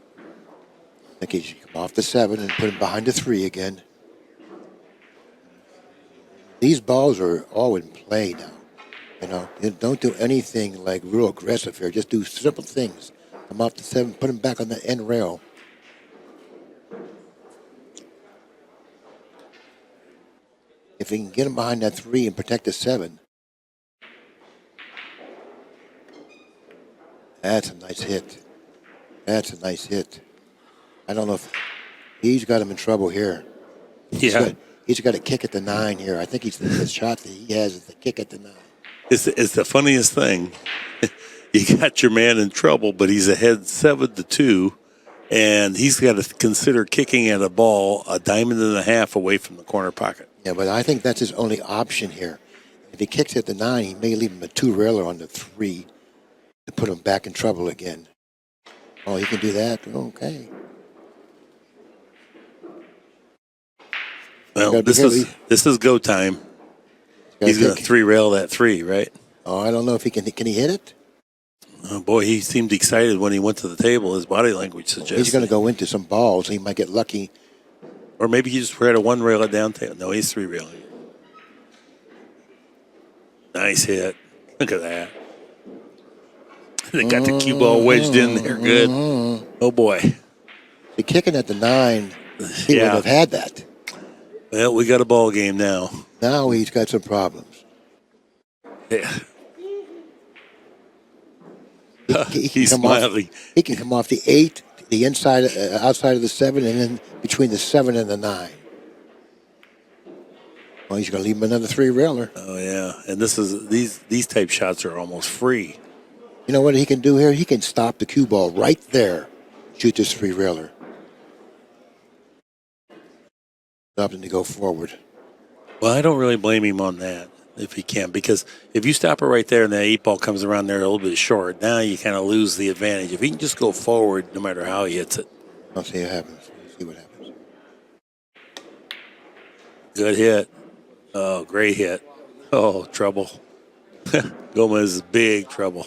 Speaker 3: I think he should come off the 7 and put him behind the 3 again. These balls are all in play now. You know, don't do anything like real aggressive here. Just do simple things. Come off the 7, put him back on the end rail. If he can get him behind that 3 and protect the 7, that's a nice hit. That's a nice hit. I don't know if he's got him in trouble here.
Speaker 2: Yeah.
Speaker 3: He's got a kick at the 9 here. I think the shot that he has is the kick at the 9.
Speaker 2: It's the funniest thing. You got your man in trouble, but he's ahead 7-2, and he's got to consider kicking at a ball a diamond and a half away from the corner pocket.
Speaker 3: Yeah, but I think that's his only option here. If he kicks at the 9, he may leave him a 2-railer on the 3 to put him back in trouble again. Oh, he can do that? Okay.
Speaker 2: Well, this is go time. He's going to 3-rail that 3, right?
Speaker 3: Oh, I don't know if he can. Can he hit it?
Speaker 2: Oh, boy, he seemed excited when he went to the table. His body language suggests.
Speaker 3: He's going to go into some balls. He might get lucky.
Speaker 2: Or maybe he just had a 1-rail it down table. No, he's 3-railing. Nice hit. Look at that. They got the cue ball wedged in there. Good. Oh, boy.
Speaker 3: The kicking at the 9, he would have had that.
Speaker 2: Well, we got a ball game now.
Speaker 3: Now he's got some problems.
Speaker 2: Yeah.
Speaker 3: He's
Speaker 2: smiling.
Speaker 3: He can come off the 8, the inside, outside of the 7, and then between the 7 and the 9. Well, he's going to leave him another 3-railer.
Speaker 2: Oh yeah, and these type shots are almost free.
Speaker 3: You know what he can do here? He can stop the cue ball right there, shoot this 3-railer. Stop him to go forward.
Speaker 2: Well, I don't really blame him on that if he can, because if you stop it right there and that 8 ball comes around there a little bit short, now you kind of lose the advantage. If he can just go forward, no matter how he hits it.
Speaker 3: I'll see what happens. See what happens.
Speaker 2: Good hit. Oh, great hit. Oh, trouble. Gomez is big trouble.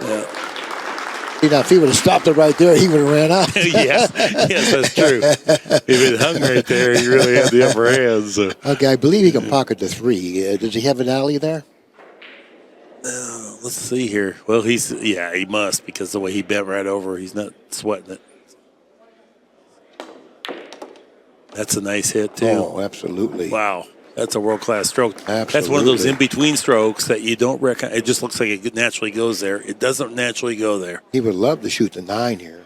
Speaker 2: Yeah.
Speaker 3: See, now if he would have stopped it right there, he would have ran out.
Speaker 2: yes, that's true. If it hung right there, he really had the upper hand. So.
Speaker 3: Okay, I believe he can pocket the 3. Does he have an alley there?
Speaker 2: Let's see here. Well, he must, because the way he bent right over, he's not sweating it. That's a nice hit, too.
Speaker 3: Oh, absolutely.
Speaker 2: Wow. That's a world-class stroke.
Speaker 3: Absolutely.
Speaker 2: That's one of those in-between strokes that you don't recognize. It just looks like it naturally goes there. It doesn't naturally go there.
Speaker 3: He would love to shoot the 9 here.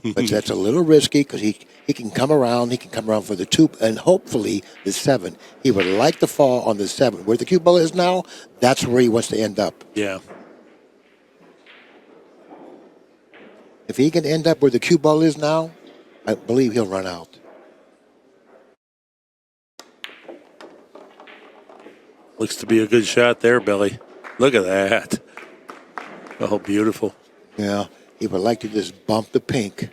Speaker 3: But that's a little risky because he can come around. He can come around for the 2 and hopefully the 7. He would like to fall on the 7. Where the cue ball is now, that's where he wants to end up.
Speaker 2: Yeah.
Speaker 3: If he can end up where the cue ball is now, I believe he'll run out.
Speaker 2: Looks to be a good shot there, Billy. Look at that. Oh, beautiful.
Speaker 3: Yeah, he would like to just bump the pink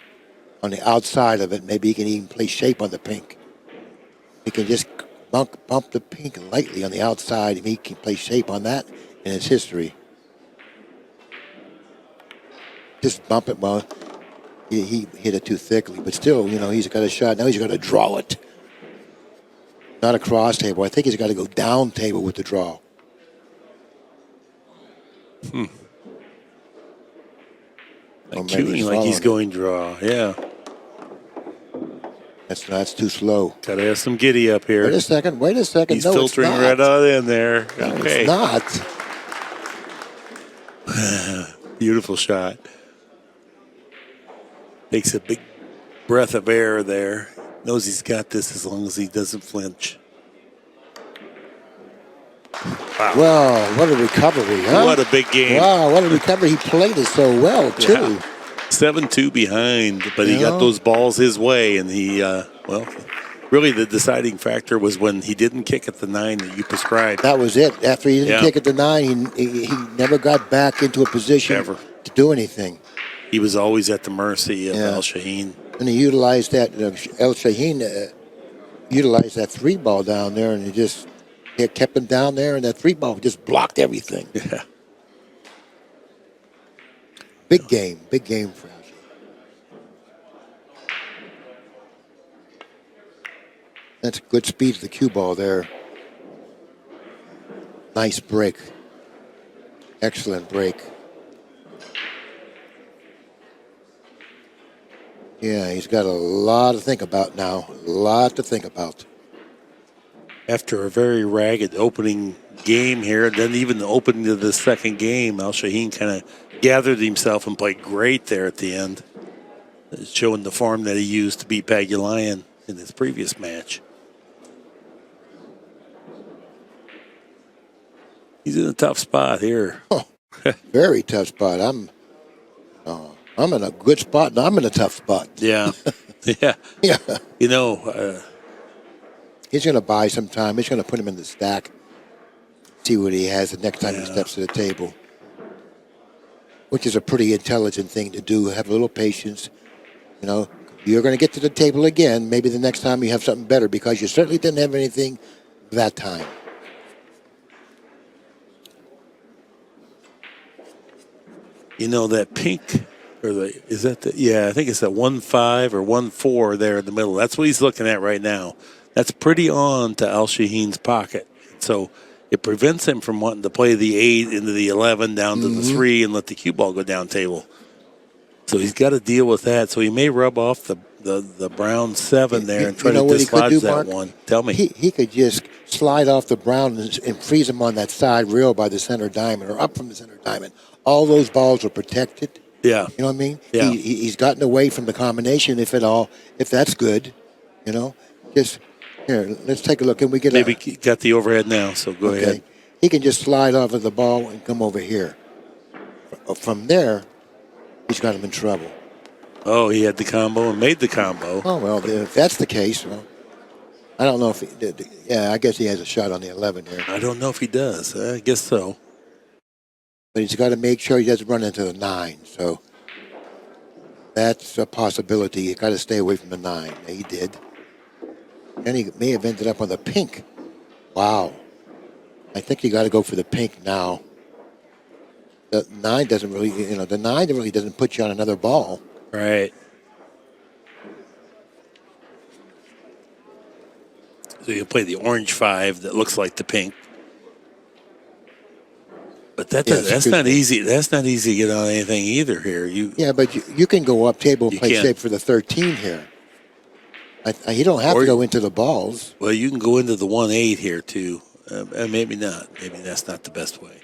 Speaker 3: on the outside of it. Maybe he can even play shape on the pink. He can just bump the pink lightly on the outside, and he can play shape on that, and it's history. Just bump it. Well, he hit it too thickly, but still, he's got a shot. Now he's got to draw it. Not a cross table. I think he's got to go down table with the draw.
Speaker 2: Like cueing like he's going draw. Yeah.
Speaker 3: That's too slow.
Speaker 2: Got to have some giddy up here.
Speaker 3: Wait a second.
Speaker 2: He's filtering right on in there.
Speaker 3: No,
Speaker 2: okay.
Speaker 3: It's
Speaker 2: not. Beautiful shot. Takes a big breath of air there. Knows he's got this as long as he doesn't flinch. Wow.
Speaker 3: Well, what a recovery, huh?
Speaker 2: What a big game.
Speaker 3: Wow, what a recovery. He played it so well, too.
Speaker 2: Yeah. 7-2 behind, but he got those balls his way, and he, really the deciding factor was when he didn't kick at the 9 that you prescribed.
Speaker 3: That was it. After he didn't kick at the 9, he never got back into a position to do anything.
Speaker 2: He was always at the mercy of Al Shaheen.
Speaker 3: And he utilized that, Al Shaheen utilized that 3 ball down there, and he kept him down there, and that 3 ball just blocked everything.
Speaker 2: Yeah.
Speaker 3: Big game for Al Shaheen. That's good speed to the cue ball there. Nice break. Excellent break. Yeah, he's got a lot to think about now. A lot to think about.
Speaker 2: After a very ragged opening game here, then even the opening of the second game, Al Shaheen kind of gathered himself and played great there at the end, showing the form that he used to beat Pagulayan in his previous match. He's in a tough spot here.
Speaker 3: Oh, very tough spot. I'm in a good spot, and I'm in a tough spot.
Speaker 2: Yeah. Yeah.
Speaker 3: Yeah.
Speaker 2: You know,
Speaker 3: He's going to buy some time. He's going to put him in the stack, see what he has the next time he steps to the table, which is a pretty intelligent thing to do. Have a little patience. You know, you're going to get to the table again. Maybe the next time you have something better because you certainly didn't have anything that time.
Speaker 2: you know, that pink, is that I think it's that 1-5 or 1-4 there in the middle. That's what he's looking at right now. That's pretty on to Al Shaheen's pocket. So it prevents him from wanting to play the 8 into the 11 down to the 3 and let the cue ball go down table. So he's got to deal with that. So he may rub off the brown 7 there and try to dislodge that one. Tell me.
Speaker 3: He could just slide off the brown and freeze him on that side rail by the center diamond or up from the center diamond. All those balls are protected.
Speaker 2: Yeah.
Speaker 3: You know what I mean?
Speaker 2: Yeah.
Speaker 3: He's gotten away from the combination, if that's good. You know? Just, here, let's take a look. Can we get
Speaker 2: Maybe got the overhead now, so go ahead.
Speaker 3: He can just slide off of the ball and come over here. From there, he's got him in trouble.
Speaker 2: Oh, he had the combo and made the combo.
Speaker 3: Oh, well, if that's the case, well, I don't know if he did. Yeah, I guess he has a shot on the 11 here.
Speaker 2: I don't know if he does. I guess so.
Speaker 3: But he's got to make sure he doesn't run into the 9. So that's a possibility. You got to stay away from the 9. He did. And he may have ended up on the pink. Wow. I think you got to go for the pink now. The 9 doesn't really, the 9 really doesn't put you on another ball.
Speaker 2: Right. So you play the orange 5 that looks like the pink. But that's not easy. That's not easy to get on anything either here.
Speaker 3: But you can go up table and play safe for the 13 here. You don't have to go into the balls.
Speaker 2: Well, you can go into the 1-8 here too. Maybe not. Maybe that's not the best way.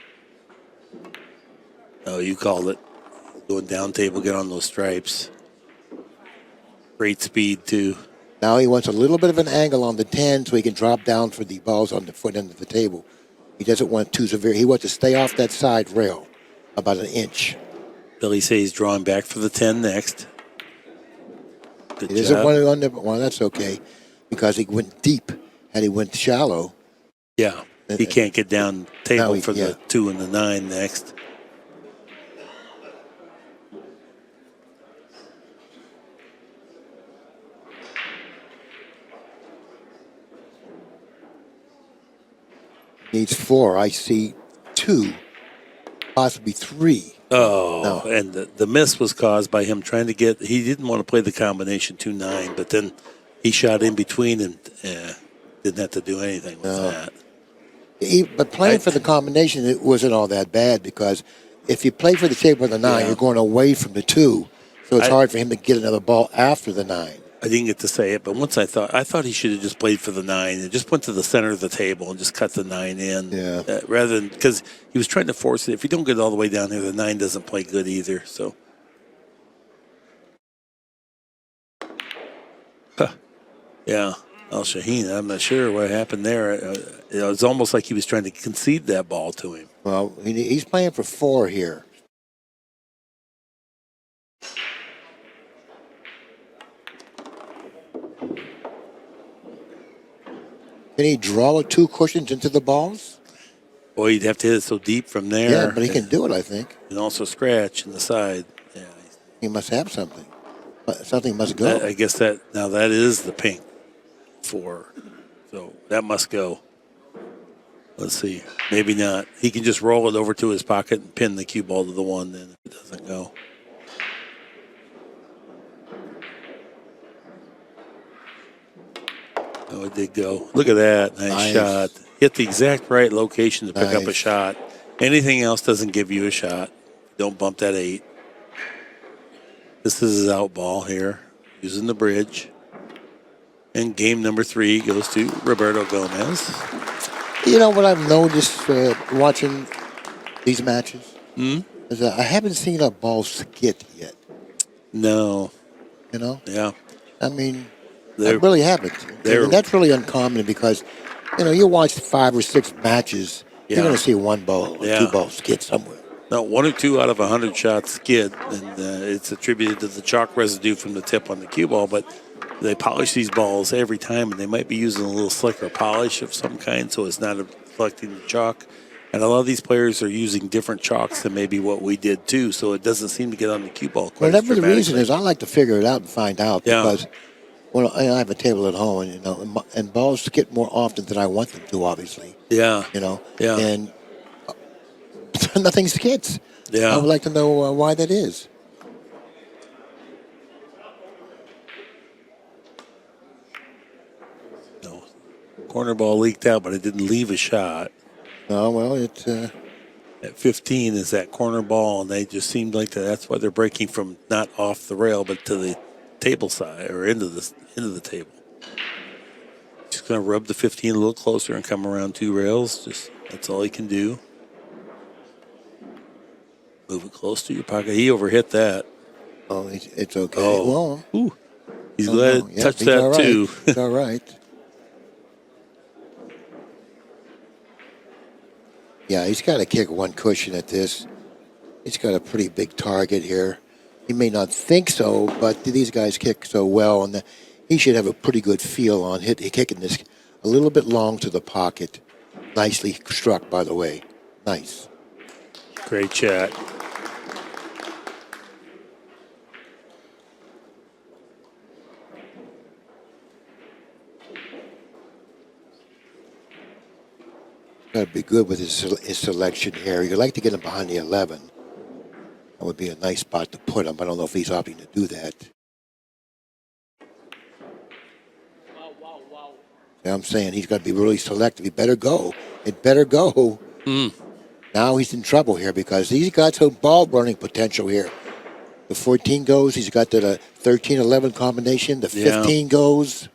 Speaker 2: Oh, you called it. Going down table, get on those stripes. Great speed too.
Speaker 3: Now he wants a little bit of an angle on the 10 so he can drop down for the balls on the foot end of the table. He doesn't want too severe. He wants to stay off that side rail about an inch.
Speaker 2: Billy says he's drawing back for the 10 next. Good
Speaker 3: He doesn't want to under. Well, that's okay because he went deep. Had he went shallow.
Speaker 2: Yeah, he can't get down table for the 2 and the 9 next.
Speaker 3: Needs 4. I see 2, possibly 3.
Speaker 2: Oh,
Speaker 3: no.
Speaker 2: And the miss was caused by him trying to get. He didn't want to play the combination 2-9, but then he shot in between and didn't have to do anything with that.
Speaker 3: But playing for the combination, it wasn't all that bad because if you play for the table with the 9, you're going away from the 2, so it's hard for him to get another ball after the 9.
Speaker 2: I didn't get to say it, but once I thought he should have just played for the 9 and just went to the center of the table and just cut the 9 in.
Speaker 3: Yeah.
Speaker 2: Rather than, because he was trying to force it. If you don't get it all the way down here, the 9 doesn't play good either. So, yeah, Al Shaheen. I'm not sure what happened there. It was almost like he was trying to concede that ball to him.
Speaker 3: Well, he's playing for 4 here. Can he draw 2 cushions into the balls?
Speaker 2: Boy, you'd have to hit it so deep from there.
Speaker 3: Yeah, but he can do it, I think.
Speaker 2: And also scratch in the side. Yeah.
Speaker 3: He must have something. Something must go.
Speaker 2: I guess that is the pink 4. So that must go. Let's see. Maybe not. He can just roll it over to his pocket and pin the cue ball to the 1 then if it doesn't go. Oh, it did go. Look at that. Nice shot. Hit the exact right location to pick up a shot. Anything else doesn't give you a shot. Don't bump that 8. This is his out ball here, using the bridge. And game number 3 goes to Roberto Gomez.
Speaker 3: You know what I've noticed watching these matches? 'Cause, I haven't seen a ball skid yet.
Speaker 2: No.
Speaker 3: You know,
Speaker 2: Yeah.
Speaker 3: I mean, I
Speaker 2: They're,
Speaker 3: really haven't.
Speaker 2: they're
Speaker 3: And that's really uncommon because, you watch 5 or 6 matches, you're
Speaker 2: Yeah.
Speaker 3: going to see one ball or
Speaker 2: Yeah.
Speaker 3: 2 balls skid somewhere.
Speaker 2: No, 1 or 2 out of 100 shots skid, and it's attributed to the chalk residue from the tip on the cue ball. But they polish these balls every time, and they might be using a little slicker polish of some kind, so it's not reflecting the chalk. And a lot of these players are using different chalks than maybe what we did too, so it doesn't seem to get on the cue ball quite
Speaker 3: Whatever
Speaker 2: as
Speaker 3: the reason
Speaker 2: dramatically.
Speaker 3: is, I like to figure it out and find out
Speaker 2: Yeah.
Speaker 3: because, well, I have a table at home, and balls skid more often than I want them to, obviously.
Speaker 2: Yeah. Yeah.
Speaker 3: And nothing skids.
Speaker 2: Yeah.
Speaker 3: I would like to know why that is.
Speaker 2: No. Corner ball leaked out, but it didn't leave a shot.
Speaker 3: Oh, well, it's...
Speaker 2: At 15 is that corner ball, and they just seemed like that's why they're breaking from not off the rail, but to the table side or into the table. Just going to rub the 15 a little closer and come around 2 rails. Just that's all he can do. Move it close to your pocket. He overhit that.
Speaker 3: Oh, it's okay.
Speaker 2: Oh.
Speaker 3: Well,
Speaker 2: Ooh. He's glad
Speaker 3: no.
Speaker 2: it touched
Speaker 3: He's
Speaker 2: that
Speaker 3: all right.
Speaker 2: too.
Speaker 3: He's all right. Yeah, he's got to kick one cushion at this. He's got a pretty big target here. He may not think so, but these guys kick so well, and he should have a pretty good feel on kicking this a little bit long to the pocket. Nicely struck, by the way. Nice.
Speaker 2: Great chat.
Speaker 3: Got to be good with his selection here. You'd like to get him behind the 11. That would be a nice spot to put him. I don't know if he's opting to do that. Yeah, I'm saying he's got to be really selective. He better go. It better go. Now he's in trouble here because he's got some ball running potential here. The 14 goes. He's got the 13-11 combination. The 15 goes.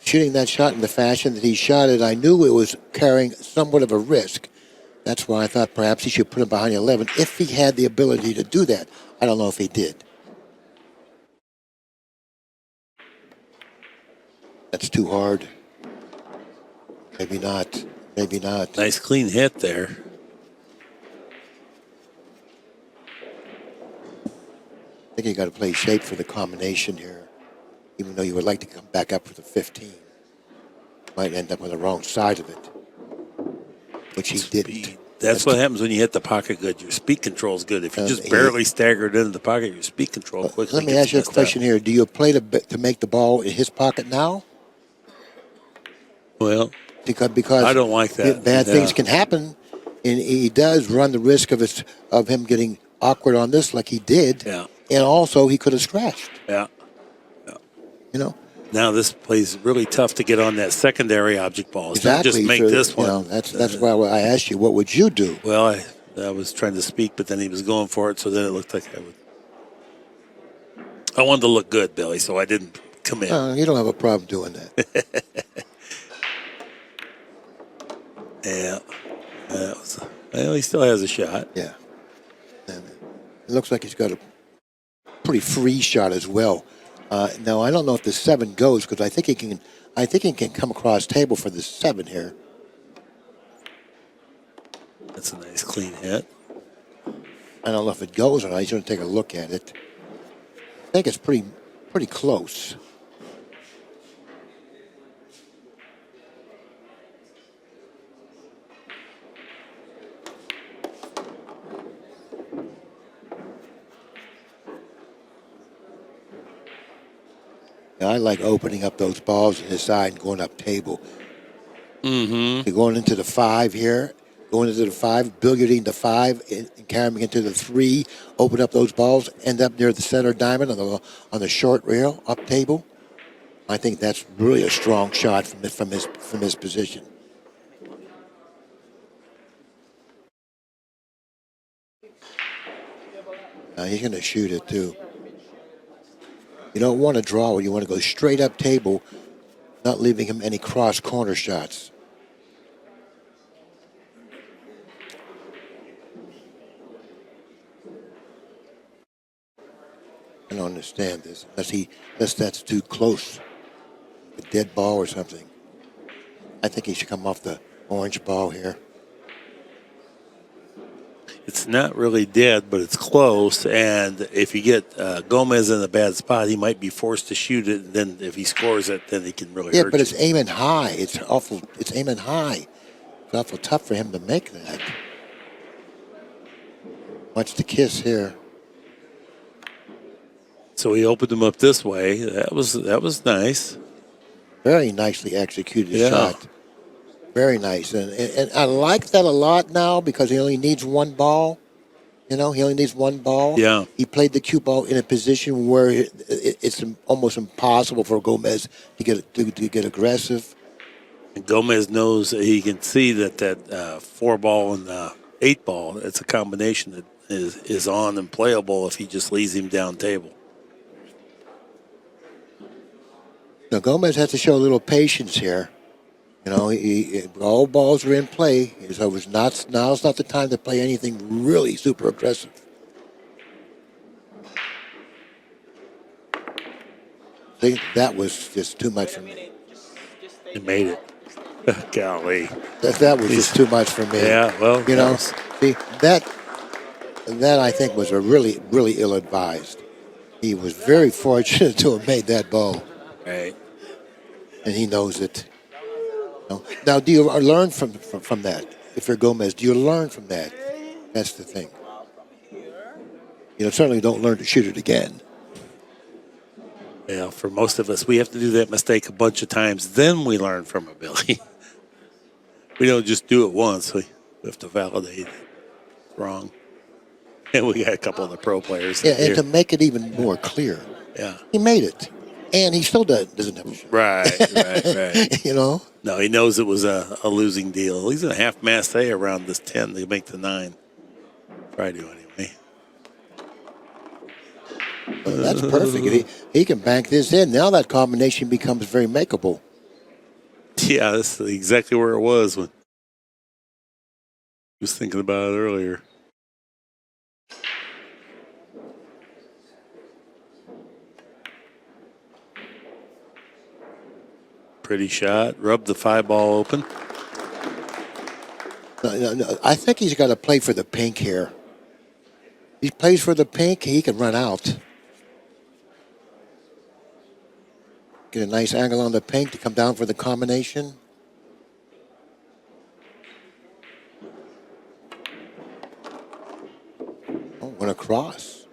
Speaker 3: Shooting that shot in the fashion that he shot it, I knew it was carrying somewhat of a risk. That's why I thought perhaps he should put him behind the 11 if he had the ability to do that. I don't know if he did. That's too hard. Maybe not. Maybe not.
Speaker 2: Nice clean hit there.
Speaker 3: I think you got to play shape for the combination here, even though you would like to come back up for the 15. Might end up on the wrong side of it, which he didn't.
Speaker 2: That's what happens when you hit the pocket good. Your speed control is good. If you just barely staggered into the pocket, your speed control quickly.
Speaker 3: Let me ask you a question here. Do you play to make the ball in his pocket now?
Speaker 2: Well,
Speaker 3: because
Speaker 2: I don't like that.
Speaker 3: Bad things can happen, and he does run the risk of him getting awkward on this like he did.
Speaker 2: Yeah.
Speaker 3: And also he could have scratched.
Speaker 2: Yeah.
Speaker 3: Now
Speaker 2: this plays really tough to get on that secondary object ball. It's
Speaker 3: exactly.
Speaker 2: not just make this one.
Speaker 3: That's why I asked you, what would you do?
Speaker 2: Well, I was trying to speak, but then he was going for it, so then it looked like I would. I wanted to look good, Billy, so I didn't come in.
Speaker 3: You don't have a problem doing that.
Speaker 2: Yeah. He still has a shot.
Speaker 3: Yeah. And it looks like he's got a pretty free shot as well. Now I don't know if the 7 goes because I think he can come across table for the 7 here.
Speaker 2: That's a nice clean hit.
Speaker 3: I don't know if it goes or not. He's going to take a look at it. I think it's pretty close. I like opening up those balls on his side and going up table.
Speaker 2: Mm-hmm.
Speaker 3: You're going into the 5 here, going into the 5, billiarding the 5 and carrying into the 3. Open up those balls, end up near the center diamond on the short rail, up table. I think that's really a strong shot from his position. He's going to shoot it too. You don't want to draw when you want to go straight up table, not leaving him any cross corner shots. I don't understand this unless that's too close, a dead ball or something. I think he should come off the orange ball here.
Speaker 2: It's not really dead, but it's close. And if you get Gomez in a bad spot, he might be forced to shoot it. And then if he scores it, then he can really hurt
Speaker 3: Yeah, but
Speaker 2: you.
Speaker 3: it's aiming high. It's awful. It's aiming high. It's awful tough for him to make that. Watch the kiss here.
Speaker 2: So he opened him up this way. That was nice.
Speaker 3: Very nicely executed
Speaker 2: Yeah.
Speaker 3: shot. Very nice. And I like that a lot now because he only needs one ball. You know, he only needs one ball.
Speaker 2: Yeah.
Speaker 3: He played the cue ball in a position where it's almost impossible for Gomez to get aggressive.
Speaker 2: And Gomez knows that he can see that 4 ball and 8 ball, it's a combination that is on and playable if he just leaves him down table.
Speaker 3: Now, Gomez has to show a little patience here. You know, all balls are in play. So now's not the time to play anything really super aggressive. See, that was just too much for me.
Speaker 2: He made it. Golly.
Speaker 3: That was just too much for me.
Speaker 2: Yeah, well,
Speaker 3: you know, see, that I think was a really, really ill-advised. He was very fortunate to have made that ball.
Speaker 2: Right.
Speaker 3: And he knows it. Now, do you learn from that? If you're Gomez, do you learn from that? That's the thing. You know, certainly don't learn to shoot it again.
Speaker 2: Yeah, for most of us, we have to do that mistake a bunch of times. Then we learn from it, Billy. We don't just do it once. We have to validate it. It's wrong. And we got a couple of the pro players.
Speaker 3: Yeah,
Speaker 2: here.
Speaker 3: and to make it even more clear,
Speaker 2: yeah,
Speaker 3: he made it. And he still doesn't have a shot.
Speaker 2: Right.
Speaker 3: You know?
Speaker 2: No, he knows it was a losing deal. He's in a half mass A around this 10 to make the 9. Try to anyway.
Speaker 3: Well, that's perfect. He can bank this in. Now that combination becomes very makeable.
Speaker 2: Yeah, that's exactly where it was when he was thinking about it earlier. Pretty shot. Rub the 5 ball open.
Speaker 3: No, I think he's got to play for the pink here. If he plays for the pink, he can run out. Get a nice angle on the pink to come down for the combination. Oh, went across.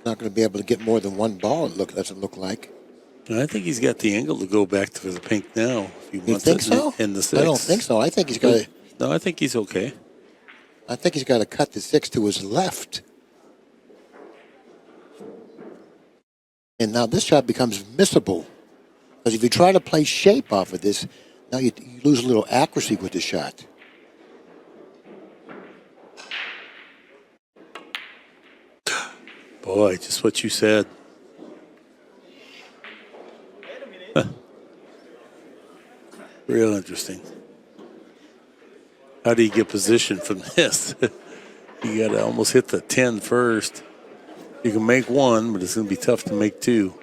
Speaker 3: Not going to be able to get more than one ball, it doesn't look like.
Speaker 2: I think he's got the angle to go back to the pink now. If he
Speaker 3: You
Speaker 2: wants
Speaker 3: think
Speaker 2: it
Speaker 3: so?
Speaker 2: in the 6.
Speaker 3: I don't think so. I think he's got to.
Speaker 2: No, I think he's okay.
Speaker 3: I think he's got to cut the 6 to his left. And now this shot becomes missable. Because if you try to play shape off of this, now you lose a little accuracy with the shot.
Speaker 2: Boy, just what you said. Huh. Real interesting. How do you get position from this? You got to almost hit the 10 first. You can make 1, but it's going to be tough to make 2.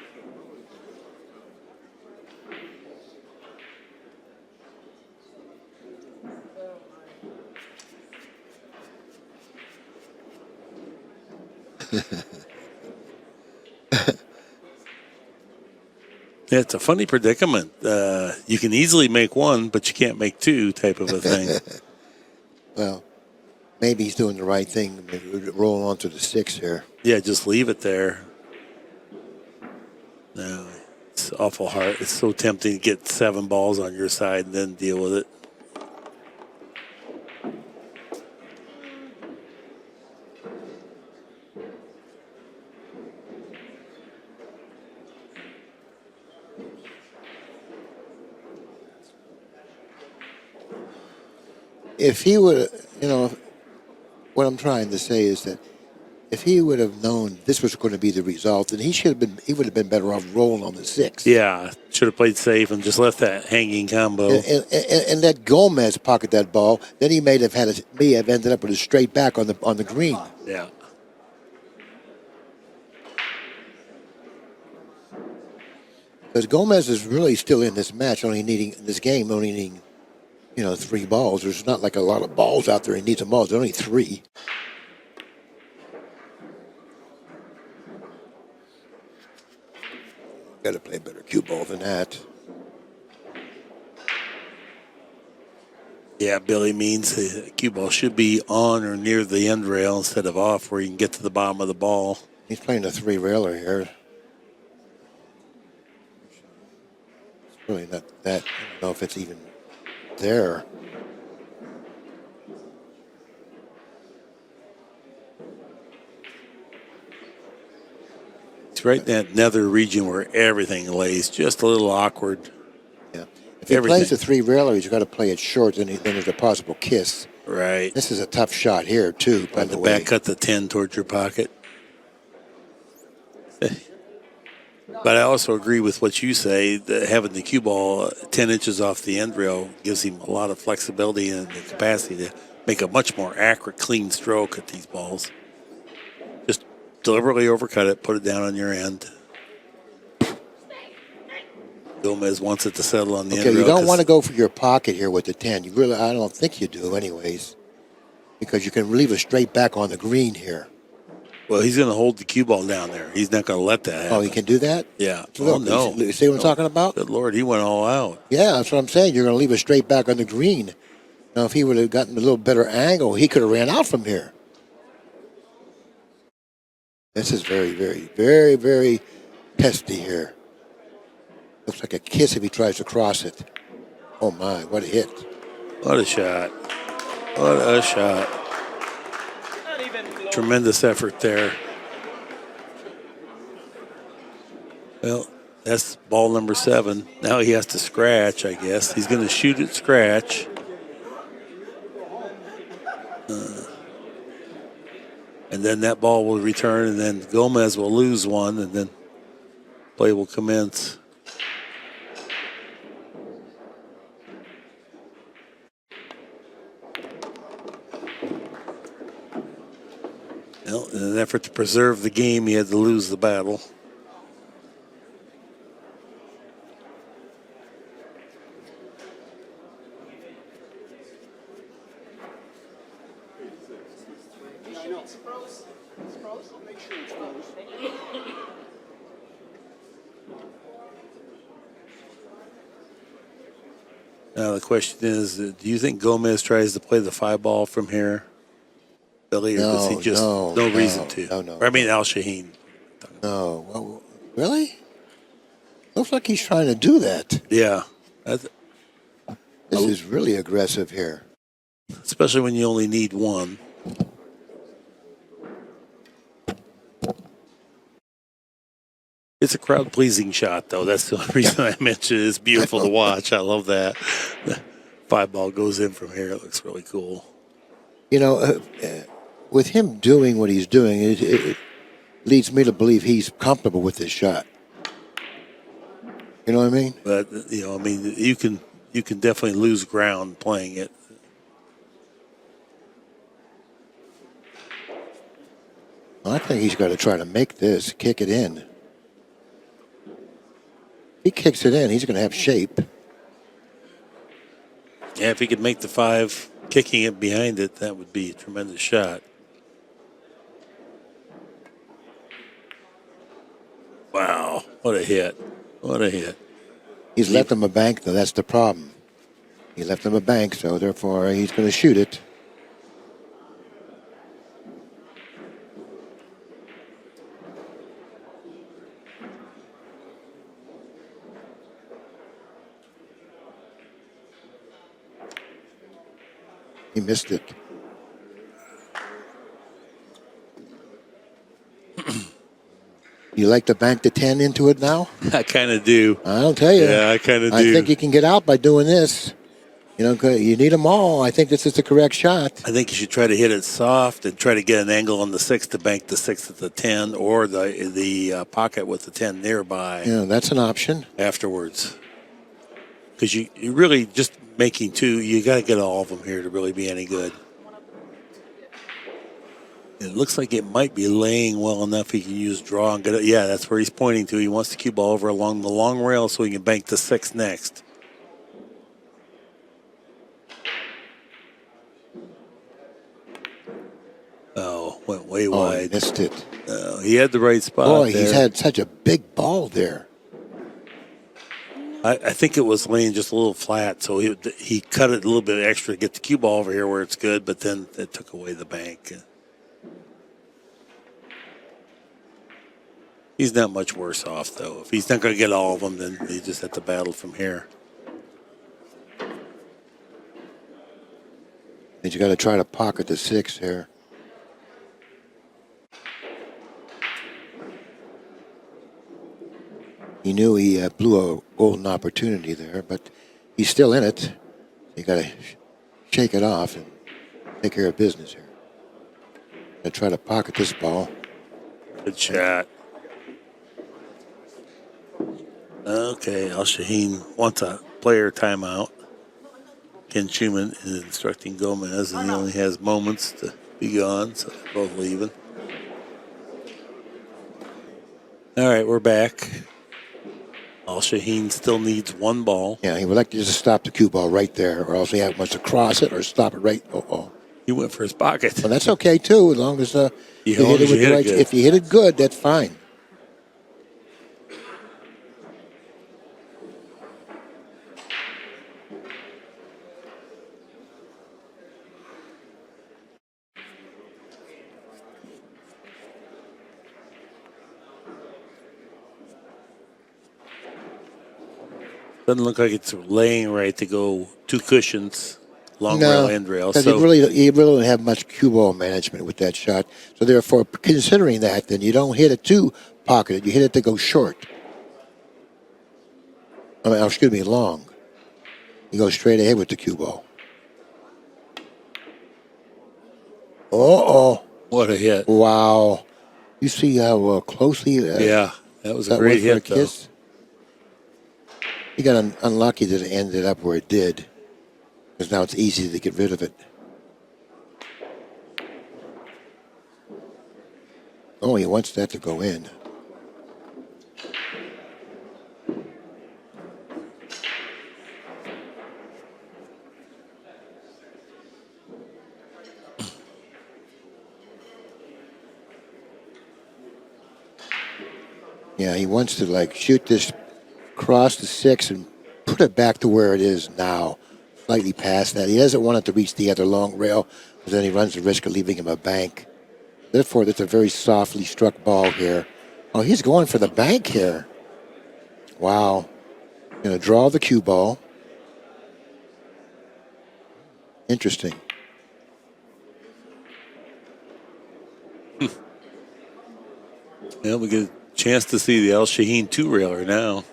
Speaker 2: Yeah, it's a funny predicament. You can easily make 1, but you can't make 2 type of a thing.
Speaker 3: Well, maybe he's doing the right thing, rolling on to the 6 here.
Speaker 2: Yeah, just leave it there. No, it's awful hard. It's so tempting to get 7 balls on your side and then deal with it.
Speaker 3: If he would, what I'm trying to say is that if he would have known this was going to be the result, then he would have been better off rolling on the 6.
Speaker 2: Yeah, should have played safe and just left that hanging combo.
Speaker 3: And let Gomez pocket that ball. Then he may have ended up with a straight back on the green.
Speaker 2: Yeah.
Speaker 3: Because Gomez is really still in this match, only needing 3 balls. There's not like a lot of balls out there. He needs them balls. There's only 3. Got to play a better cue ball than that.
Speaker 2: Yeah, Billy means the cue ball should be on or near the end rail instead of off, where you can get to the bottom of the ball.
Speaker 3: He's playing a 3-railer here. It's really not that. I don't know if it's even there.
Speaker 2: It's right in that nether region where everything lays just a little awkward.
Speaker 3: Yeah. If he plays a 3-railer, he's got to play it short, then there's a possible kiss.
Speaker 2: Right.
Speaker 3: This is a tough shot here, too, by the way.
Speaker 2: Back cut the 10 towards your pocket. But I also agree with what you say, that having the cue ball 10 inches off the end rail gives him a lot of flexibility and the capacity to make a much more accurate, clean stroke at these balls. Just deliberately overcut it, put it down on your end. Gomez wants it to settle on the end rail.
Speaker 3: You don't want to go for your pocket here with the 10. I don't think you do anyways, because you can leave a straight back on the green here.
Speaker 2: Well, he's going to hold the cue ball down there. He's not going to let that happen.
Speaker 3: Oh, he can do that?
Speaker 2: Yeah.
Speaker 3: Look,
Speaker 2: no.
Speaker 3: You see what I'm talking about?
Speaker 2: Good Lord, he went all out.
Speaker 3: Yeah, that's what I'm saying. You're going to leave a straight back on the green. Now, if he would have gotten a little better angle, he could have ran out from here. This is very, very, very, very testy here. Looks like a kiss if he tries to cross it. Oh, my, what a hit.
Speaker 2: What a shot. What a shot. Tremendous effort there. Well, that's ball number 7. Now he has to scratch, I guess. He's going to shoot at scratch. And then that ball will return, and then Gomez will lose one, and then play will commence. Well, in an effort to preserve the game, he had to lose the battle. Now the question is, do you think Gomez tries to play the 5-ball from here, Billy, or does he just no reason to?
Speaker 3: No.
Speaker 2: Or, I mean, Al Shaheen.
Speaker 3: No. Well, really? Looks like he's trying to do that.
Speaker 2: Yeah.
Speaker 3: This is really aggressive here.
Speaker 2: Especially when you only need one. It's a crowd-pleasing shot, though. That's the only reason I mentioned it. It's beautiful to watch. I love that. The 5-ball goes in from here. It looks really cool.
Speaker 3: You know, with him doing what he's doing, it leads me to believe he's comfortable with this shot. You know what I mean?
Speaker 2: But, you can definitely lose ground playing it.
Speaker 3: I think he's got to try to make this, kick it in. He kicks it in, he's going to have shape.
Speaker 2: Yeah, if he could make the 5, kicking it behind it, that would be a tremendous shot. Wow, what a hit. What a hit.
Speaker 3: He's left him a bank, though. That's the problem. He left him a bank, so therefore he's going to shoot it. He missed it. You like to bank the 10 into it now?
Speaker 2: I kind of do.
Speaker 3: I'll tell you.
Speaker 2: Yeah, I kind of do.
Speaker 3: I think you can get out by doing this. You know, you need them all. I think this is the correct shot.
Speaker 2: I think you should try to hit it soft and try to get an angle on the 6 to bank the 6 at the 10 or the pocket with the 10 nearby.
Speaker 3: Yeah, that's an option.
Speaker 2: Afterwards. Because you really just making 2, you got to get all of them here to really be any good. It looks like it might be laying well enough he can use draw and get it. Yeah, that's where he's pointing to. He wants the cue ball over along the long rail so he can bank the 6 next. Oh, went way wide.
Speaker 3: He missed it.
Speaker 2: He had the right spot.
Speaker 3: Boy,
Speaker 2: there.
Speaker 3: he's had such a big ball there.
Speaker 2: I think it was laying just a little flat, so he cut it a little bit extra to get the cue ball over here where it's good, but then it took away the bank. He's not much worse off, though. If he's not going to get all of them, then he just have to battle from here.
Speaker 3: And you got to try to pocket the 6 here. He knew he blew a golden opportunity there, but he's still in it. You got to shake it off and take care of business here. Got to try to pocket this ball.
Speaker 2: Good shot. Okay, Al Shaheen wants a player timeout. Ken Schumann is instructing Gomez, and he only has moments to be gone, so they're both leaving. All right, we're back. Al Shaheen still needs 1 ball.
Speaker 3: Yeah, he would like to just stop the cue ball right there, or else he wants to cross it or stop it right.
Speaker 2: He went for his pocket.
Speaker 3: Well, that's okay too, as long as you hit it with the right. If you hit it good, that's fine.
Speaker 2: Doesn't look like it's laying right to go 2 cushions, long rail, end rail.
Speaker 3: So you really don't have much cue ball management with that shot. So therefore, considering that, then you don't hit it too pocketed. You hit it to go short. Excuse me, long. You go straight ahead with the cue ball.
Speaker 2: What a hit.
Speaker 3: Wow. You see how closely...
Speaker 2: yeah, that was a great hit, though.
Speaker 3: He got unlucky that it ended up where it did, because now it's easy to get rid of it. Oh, he wants that to go in. Yeah, he wants to shoot this across the 6 and put it back to where it is now, slightly past that. He doesn't want it to reach the other long rail, because then he runs the risk of leaving him a bank. Therefore, that's a very softly struck ball here. Oh, he's going for the bank here. Wow. Going to draw the cue ball. Interesting.
Speaker 2: Yeah, we get a chance to see the Al Shaheen 2-railer now.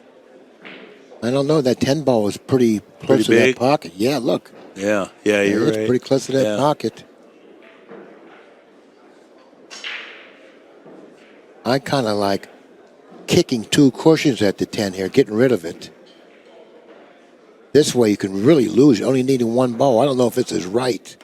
Speaker 3: I don't know. That 10 ball was pretty close to that pocket. Yeah, look.
Speaker 2: Yeah, you're right.
Speaker 3: It's pretty close to that pocket. I kind of like kicking 2 cushions at the 10 here, getting rid of it. This way you can really lose. You only needing 1 ball. I don't know if this is right.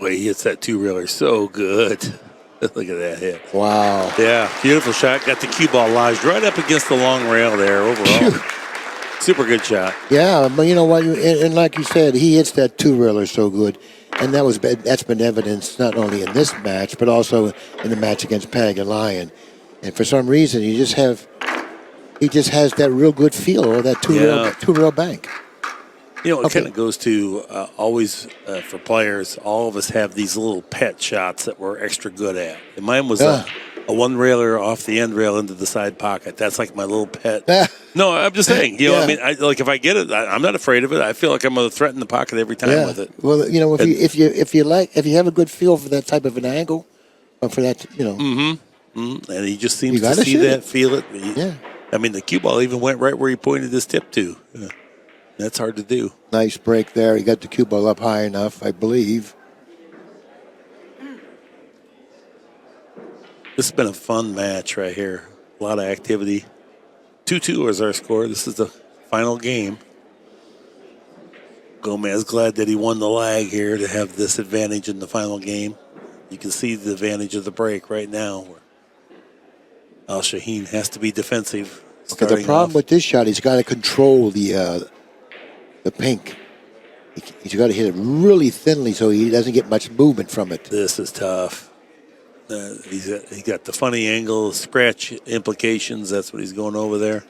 Speaker 2: Boy, he hits that 2-railer so good. Look at that hit.
Speaker 3: Wow.
Speaker 2: Yeah, beautiful shot. Got the cue ball lodged right up against the long rail there overall. Super good shot.
Speaker 3: Yeah, but you know what? And like you said, he hits that 2-railer so good. And that's been evidenced not only in this match, but also in the match against Pag and Lion. And for some reason, he just has that real good feel of that 2-rail bank.
Speaker 2: You know, it kind of goes to always for players, all of us have these little pet shots that we're extra good at. And mine was a 1-railer off the end rail into the side pocket. That's like my little pet. No, I'm just saying. You know, I mean, if I get it, I'm not afraid of it. I feel like I'm going to threaten the pocket every time with it.
Speaker 3: Well, you know, if you have a good feel for that type of an angle, or for that, you know.
Speaker 2: And he just seems to see that, feel it. I mean, the cue ball even went right where he pointed his tip to. Yeah. That's hard to do.
Speaker 3: Nice break there. He got the cue ball up high enough, I believe.
Speaker 2: This has been a fun match right here. A lot of activity. 2-2 is our score. This is the final game. Gomez glad that he won the lag here to have this advantage in the final game. You can see the advantage of the break right now. Where Al Shaheen has to be defensive.
Speaker 3: Okay, the problem
Speaker 2: off.
Speaker 3: with this shot, he's got to control the pink. He's got to hit it really thinly so he doesn't get much movement from it.
Speaker 2: This is tough. He got the funny angle, scratch implications. That's what he's going over there.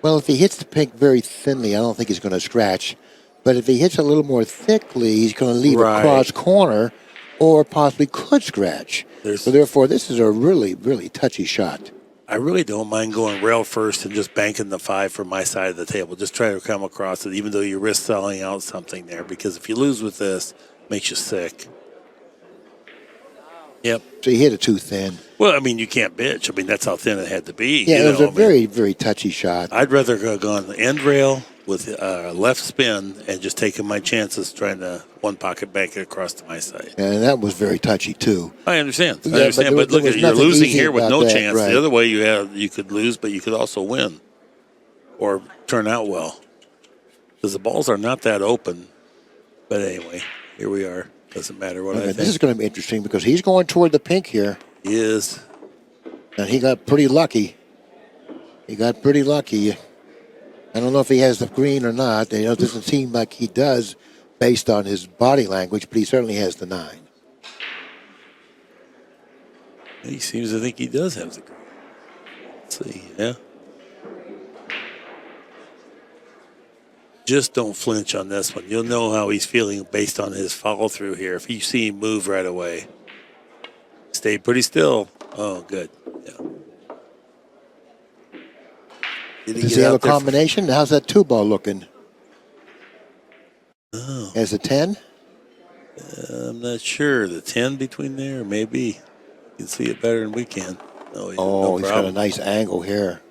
Speaker 3: Well, if he hits the pink very thinly, I don't think he's going to scratch. But if he hits a little more thickly, he's going to leave a cross corner or possibly could scratch. So therefore, this is a really, really touchy shot.
Speaker 2: I really don't mind going rail first and just banking the 5 for my side of the table. Just try to come across it, even though you risk selling out something there. Because if you lose with this, it makes you sick. Yep.
Speaker 3: So he hit it too thin.
Speaker 2: Well, I mean, you can't bitch. I mean, that's how thin it had to be.
Speaker 3: Yeah, it was a very, very touchy shot.
Speaker 2: I'd rather go on the end rail with left spin and just taking my chances trying to one pocket bank it across to my side.
Speaker 3: And that was very touchy, too.
Speaker 2: I understand.
Speaker 3: Yeah,
Speaker 2: But look, you're losing here with no chance.
Speaker 3: Right.
Speaker 2: The other way you could lose, but you could also win or turn out well. Because the balls are not that open. But anyway, here we are. Doesn't matter what I think.
Speaker 3: This is going to be interesting because he's going toward the pink here.
Speaker 2: He is.
Speaker 3: And he got pretty lucky. I don't know if he has the green or not. It doesn't seem like he does based on his body language, but he certainly has the 9.
Speaker 2: He seems to think he does have the green. Let's see, yeah. Just don't flinch on this one. You'll know how he's feeling based on his follow through here. If you see him move right away, stay pretty still. Oh, good. Yeah.
Speaker 3: Does he have a combination? How's that 2-ball looking?
Speaker 2: Oh.
Speaker 3: Has a 10?
Speaker 2: I'm not sure. The 10 between there, maybe. You can see it better than we can. No
Speaker 3: He's got a nice angle here.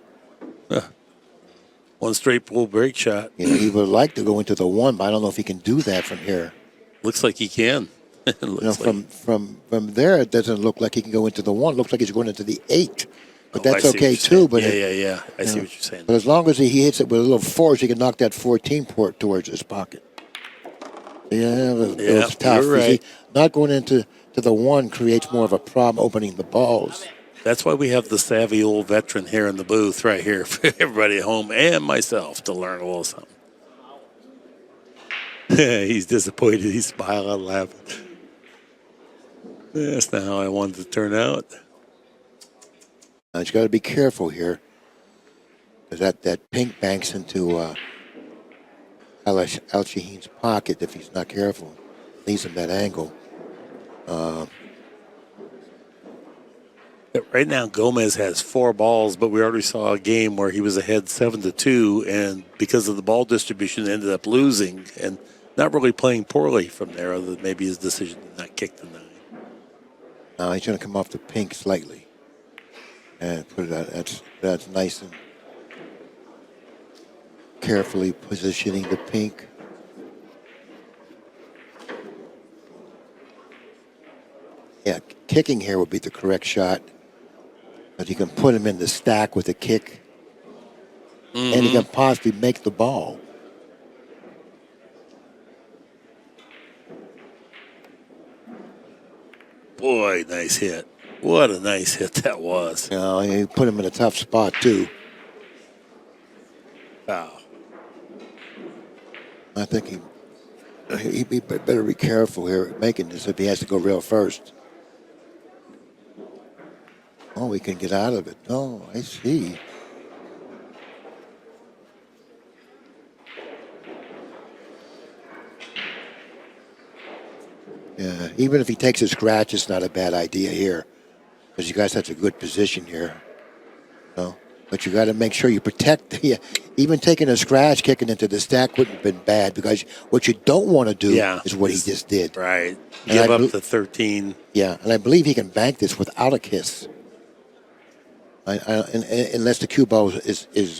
Speaker 2: One straight pull break shot.
Speaker 3: He would like to go into the 1, but I don't know if he can do that from here.
Speaker 2: Looks like he can.
Speaker 3: From there, it doesn't look like he can go into the 1. It looks like he's going into the 8. But that's okay, too. But
Speaker 2: yeah. I see what you're saying.
Speaker 3: But as long as he hits it with a little force, he can knock that 14 port towards his pocket. Yeah, it was tough.
Speaker 2: You're right.
Speaker 3: Not going into the 1 creates more of a problem opening the balls.
Speaker 2: That's why we have the savvy old veteran here in the booth right here for everybody at home and myself to learn a little something. He's disappointed. He's smiling, laughing. That's not how I wanted to turn out.
Speaker 3: Now, you got to be careful here, because that pink banks into Al Shaheen's pocket if he's not careful. Leaves him that angle.
Speaker 2: Right now, Gomez has 4 balls, but we already saw a game where he was ahead 7-2, and because of the ball distribution, ended up losing and not really playing poorly from there, other than maybe his decision to not kick the 9.
Speaker 3: Now he's going to come off the pink slightly and put it out. That's nice and carefully positioning the pink. Yeah, kicking here would be the correct shot. But you can put him in the stack with a kick. Mm-hmm. And he can possibly make the ball.
Speaker 2: Boy, nice hit. What a nice hit that was.
Speaker 3: You put him in a tough spot, too.
Speaker 2: Wow.
Speaker 3: I think he better be careful here making this if he has to go real first. Oh, we can get out of it. Oh, I see. Yeah, even if he takes a scratch, it's not a bad idea here. Because you guys have a good position here. No? But you got to make sure you protect. Even taking a scratch, kicking into the stack wouldn't have been bad. Because what you don't want to do is what he just did.
Speaker 2: Right. Give up the 13.
Speaker 3: Yeah, and I believe he can bank this without a kiss. Unless the cue ball is
Speaker 2: it's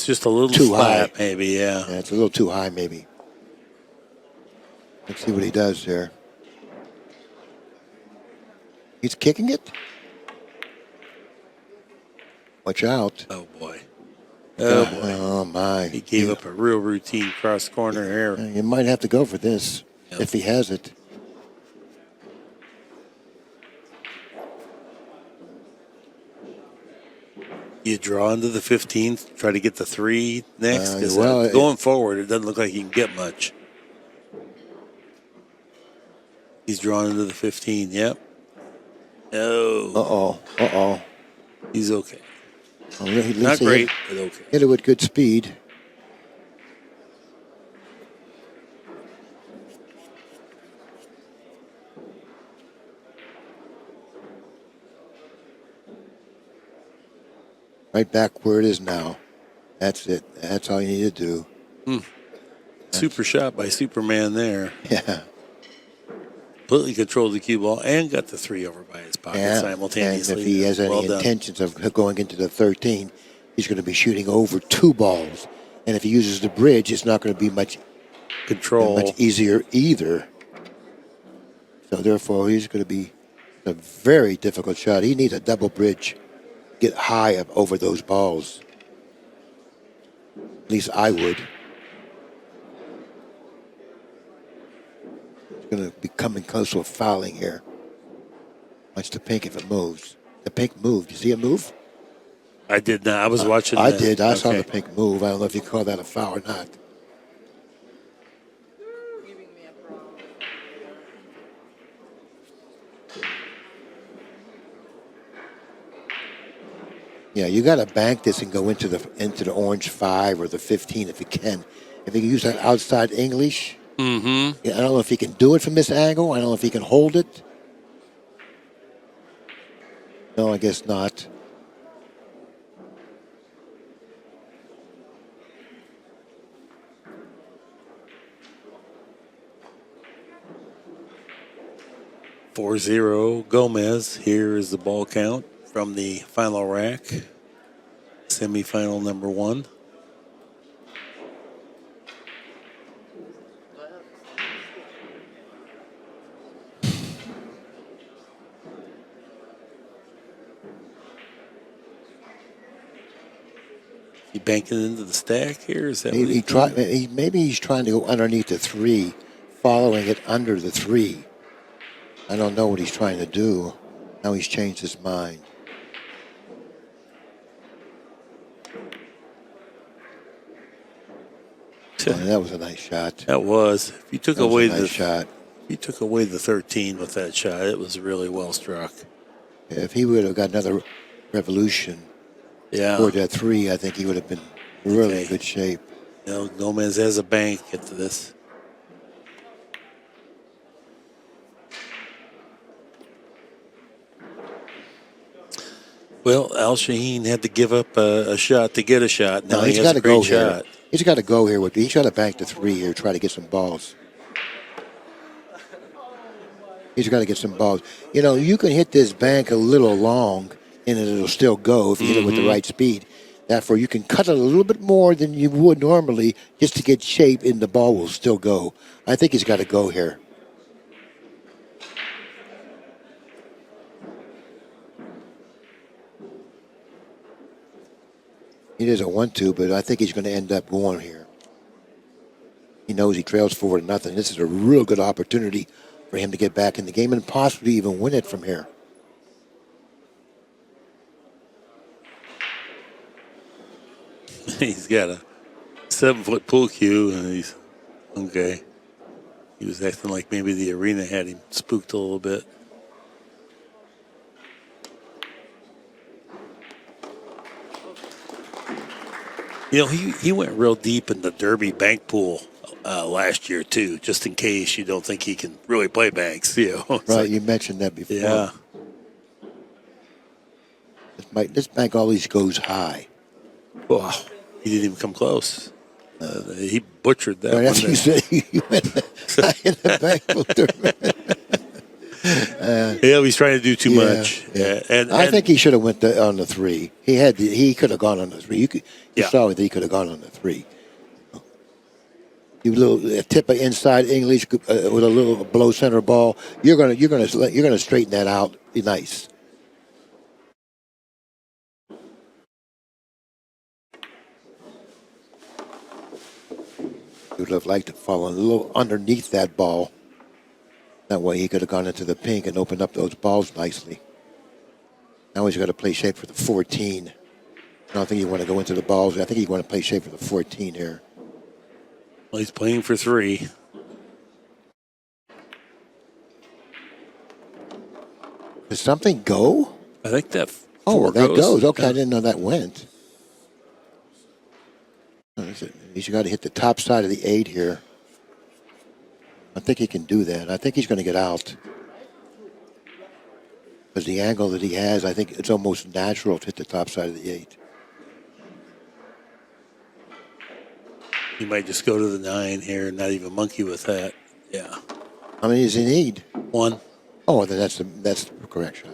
Speaker 2: just a little
Speaker 3: too
Speaker 2: flat,
Speaker 3: high.
Speaker 2: Maybe, yeah.
Speaker 3: It's a little too high, maybe. Let's see what he does there. He's kicking it. Watch out.
Speaker 2: Oh, boy.
Speaker 3: Oh, my.
Speaker 2: He gave up a real routine cross corner here.
Speaker 3: You might have to go for this if he has it.
Speaker 2: You draw into the 15th, try to get the 3 next. Because going forward, it doesn't look like he can get much. He's drawn into the 15. Yep. No.
Speaker 3: Uh-oh.
Speaker 2: He's okay.
Speaker 3: Well, at least
Speaker 2: Not great, but okay.
Speaker 3: Hit it with good speed. Right back where it is now. That's it. That's all you need to do.
Speaker 2: Super shot by Superman there.
Speaker 3: Yeah.
Speaker 2: Completely controlled the cue ball and got the 3 over by his pocket simultaneously.
Speaker 3: And if he has any intentions of going into the 13, he's going to be shooting over 2 balls. And if he uses the bridge, it's not going to be much easier either. So therefore, he's going to be a very difficult shot. He needs a double bridge, get high up over those balls. At least I would. He's going to be coming close to a fouling here. Watch the pink if it moves. The pink moved. You see it move?
Speaker 2: I did not. I was watching
Speaker 3: I did. I saw the pink move. I don't know if you call that a foul or not. Yeah, you got to bank this and go into the orange 5 or the 15 if you can. If you can use that outside English.
Speaker 2: Mm-hmm.
Speaker 3: Yeah, I don't know if he can do it from this angle. I don't know if he can hold it. No, I guess not.
Speaker 2: (4-0) Gomez. Here is the ball count from the final rack. Semifinal number 1. He banking into the stack here? Is that
Speaker 3: maybe he's trying to go underneath the 3, following it under the 3. I don't know what he's trying to do. Now he's changed his mind. That was a nice shot.
Speaker 2: That was. If you took away the
Speaker 3: shot.
Speaker 2: If you took away the 13 with that shot, it was really well struck.
Speaker 3: Yeah, if he would have got another revolution toward that 3, I think he would have been really in good shape.
Speaker 2: You know, Gomez has a bank into this. Well, Al Shaheen had to give up a shot to get a shot. Now
Speaker 3: he's
Speaker 2: got to
Speaker 3: go
Speaker 2: shot.
Speaker 3: Here. He's got to go here. He's got to bank the 3 here, try to get some balls. He's got to get some balls. You know, you can hit this bank a little long, and it'll still go if you hit it with the right speed. Therefore, you can cut it a little bit more than you would normally just to get shape, and the ball will still go. I think he's got to go here. It is a 1-2, but I think he's going to end up going here. He knows he trails 4-0. This is a real good opportunity for him to get back in the game and possibly even win it from here.
Speaker 2: He's got a 7-foot pool cue, and he's okay. He was acting like maybe the arena had him spooked a little bit. You know, he went real deep in the Derby bank pool last year, too, just in case you don't think he can really play banks. You know,
Speaker 3: right, you mentioned that before.
Speaker 2: Yeah.
Speaker 3: This bank always goes high.
Speaker 2: Wow. He didn't even come close. He butchered that
Speaker 3: right,
Speaker 2: one.
Speaker 3: After you said he went in the bank pool.
Speaker 2: Yeah, he's trying to do too much.
Speaker 3: Yeah. And I think he should have went on the 3. He could have gone on the 3. You saw that he could have gone on the 3. A tip of inside English with a little below center ball. You're gonna straighten that out. Be nice. He would have liked to fall a little underneath that ball. That way he could have gone into the pink and opened up those balls nicely. Now he's got to play shape for the 14. I don't think you want to go into the balls. I think you want to play shape for the 14 here.
Speaker 2: Well, he's playing for 3.
Speaker 3: Did something go?
Speaker 2: I think that.
Speaker 3: Oh, that goes. Okay,
Speaker 2: Yeah.
Speaker 3: I didn't know that went. He's got to hit the top side of the 8 here. I think he can do that. I think he's going to get out. Because the angle that he has, I think it's almost natural to hit the top side of the 8.
Speaker 2: He might just go to the 9 here and not even monkey with that. Yeah.
Speaker 3: How many does he need?
Speaker 2: 1.
Speaker 3: Oh, then that's the correct shot.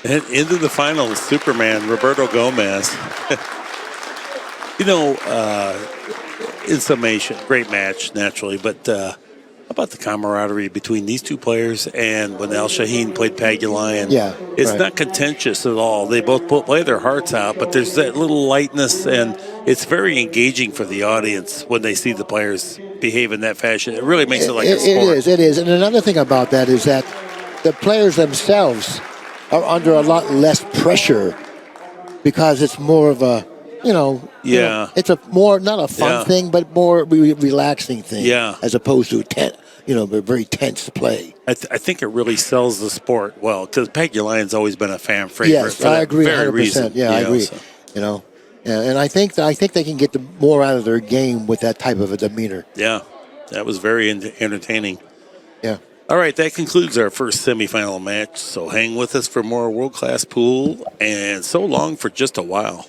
Speaker 2: And into the final, Superman, Roberto Gomez. In summation, great match, naturally. But how about the camaraderie between these two players and when Al Shaheen played Pagulayan?
Speaker 3: Yeah,
Speaker 2: it's
Speaker 3: right.
Speaker 2: not contentious at all. They both play their hearts out, but there's that little lightness, and it's very engaging for the audience when they see the players behave in that fashion. It really makes it like a sport.
Speaker 3: It is. And another thing about that is that the players themselves are under a lot less pressure because it's more of a, it's a more, not a fun thing, but more relaxing thing.
Speaker 2: Yeah.
Speaker 3: As opposed to, a very tense play.
Speaker 2: I think it really sells the sport well because Pagulayan's always been a fan favorite.
Speaker 3: Yes,
Speaker 2: for
Speaker 3: I
Speaker 2: that
Speaker 3: agree
Speaker 2: very
Speaker 3: 100%.
Speaker 2: reason,
Speaker 3: Yeah, I agree.
Speaker 2: So.
Speaker 3: And I think they can get more out of their game with that type of a demeanor.
Speaker 2: Yeah, that was very entertaining.
Speaker 3: Yeah.
Speaker 2: All right, that concludes our first semifinal match. So hang with us for more world-class pool, and so long for just a while.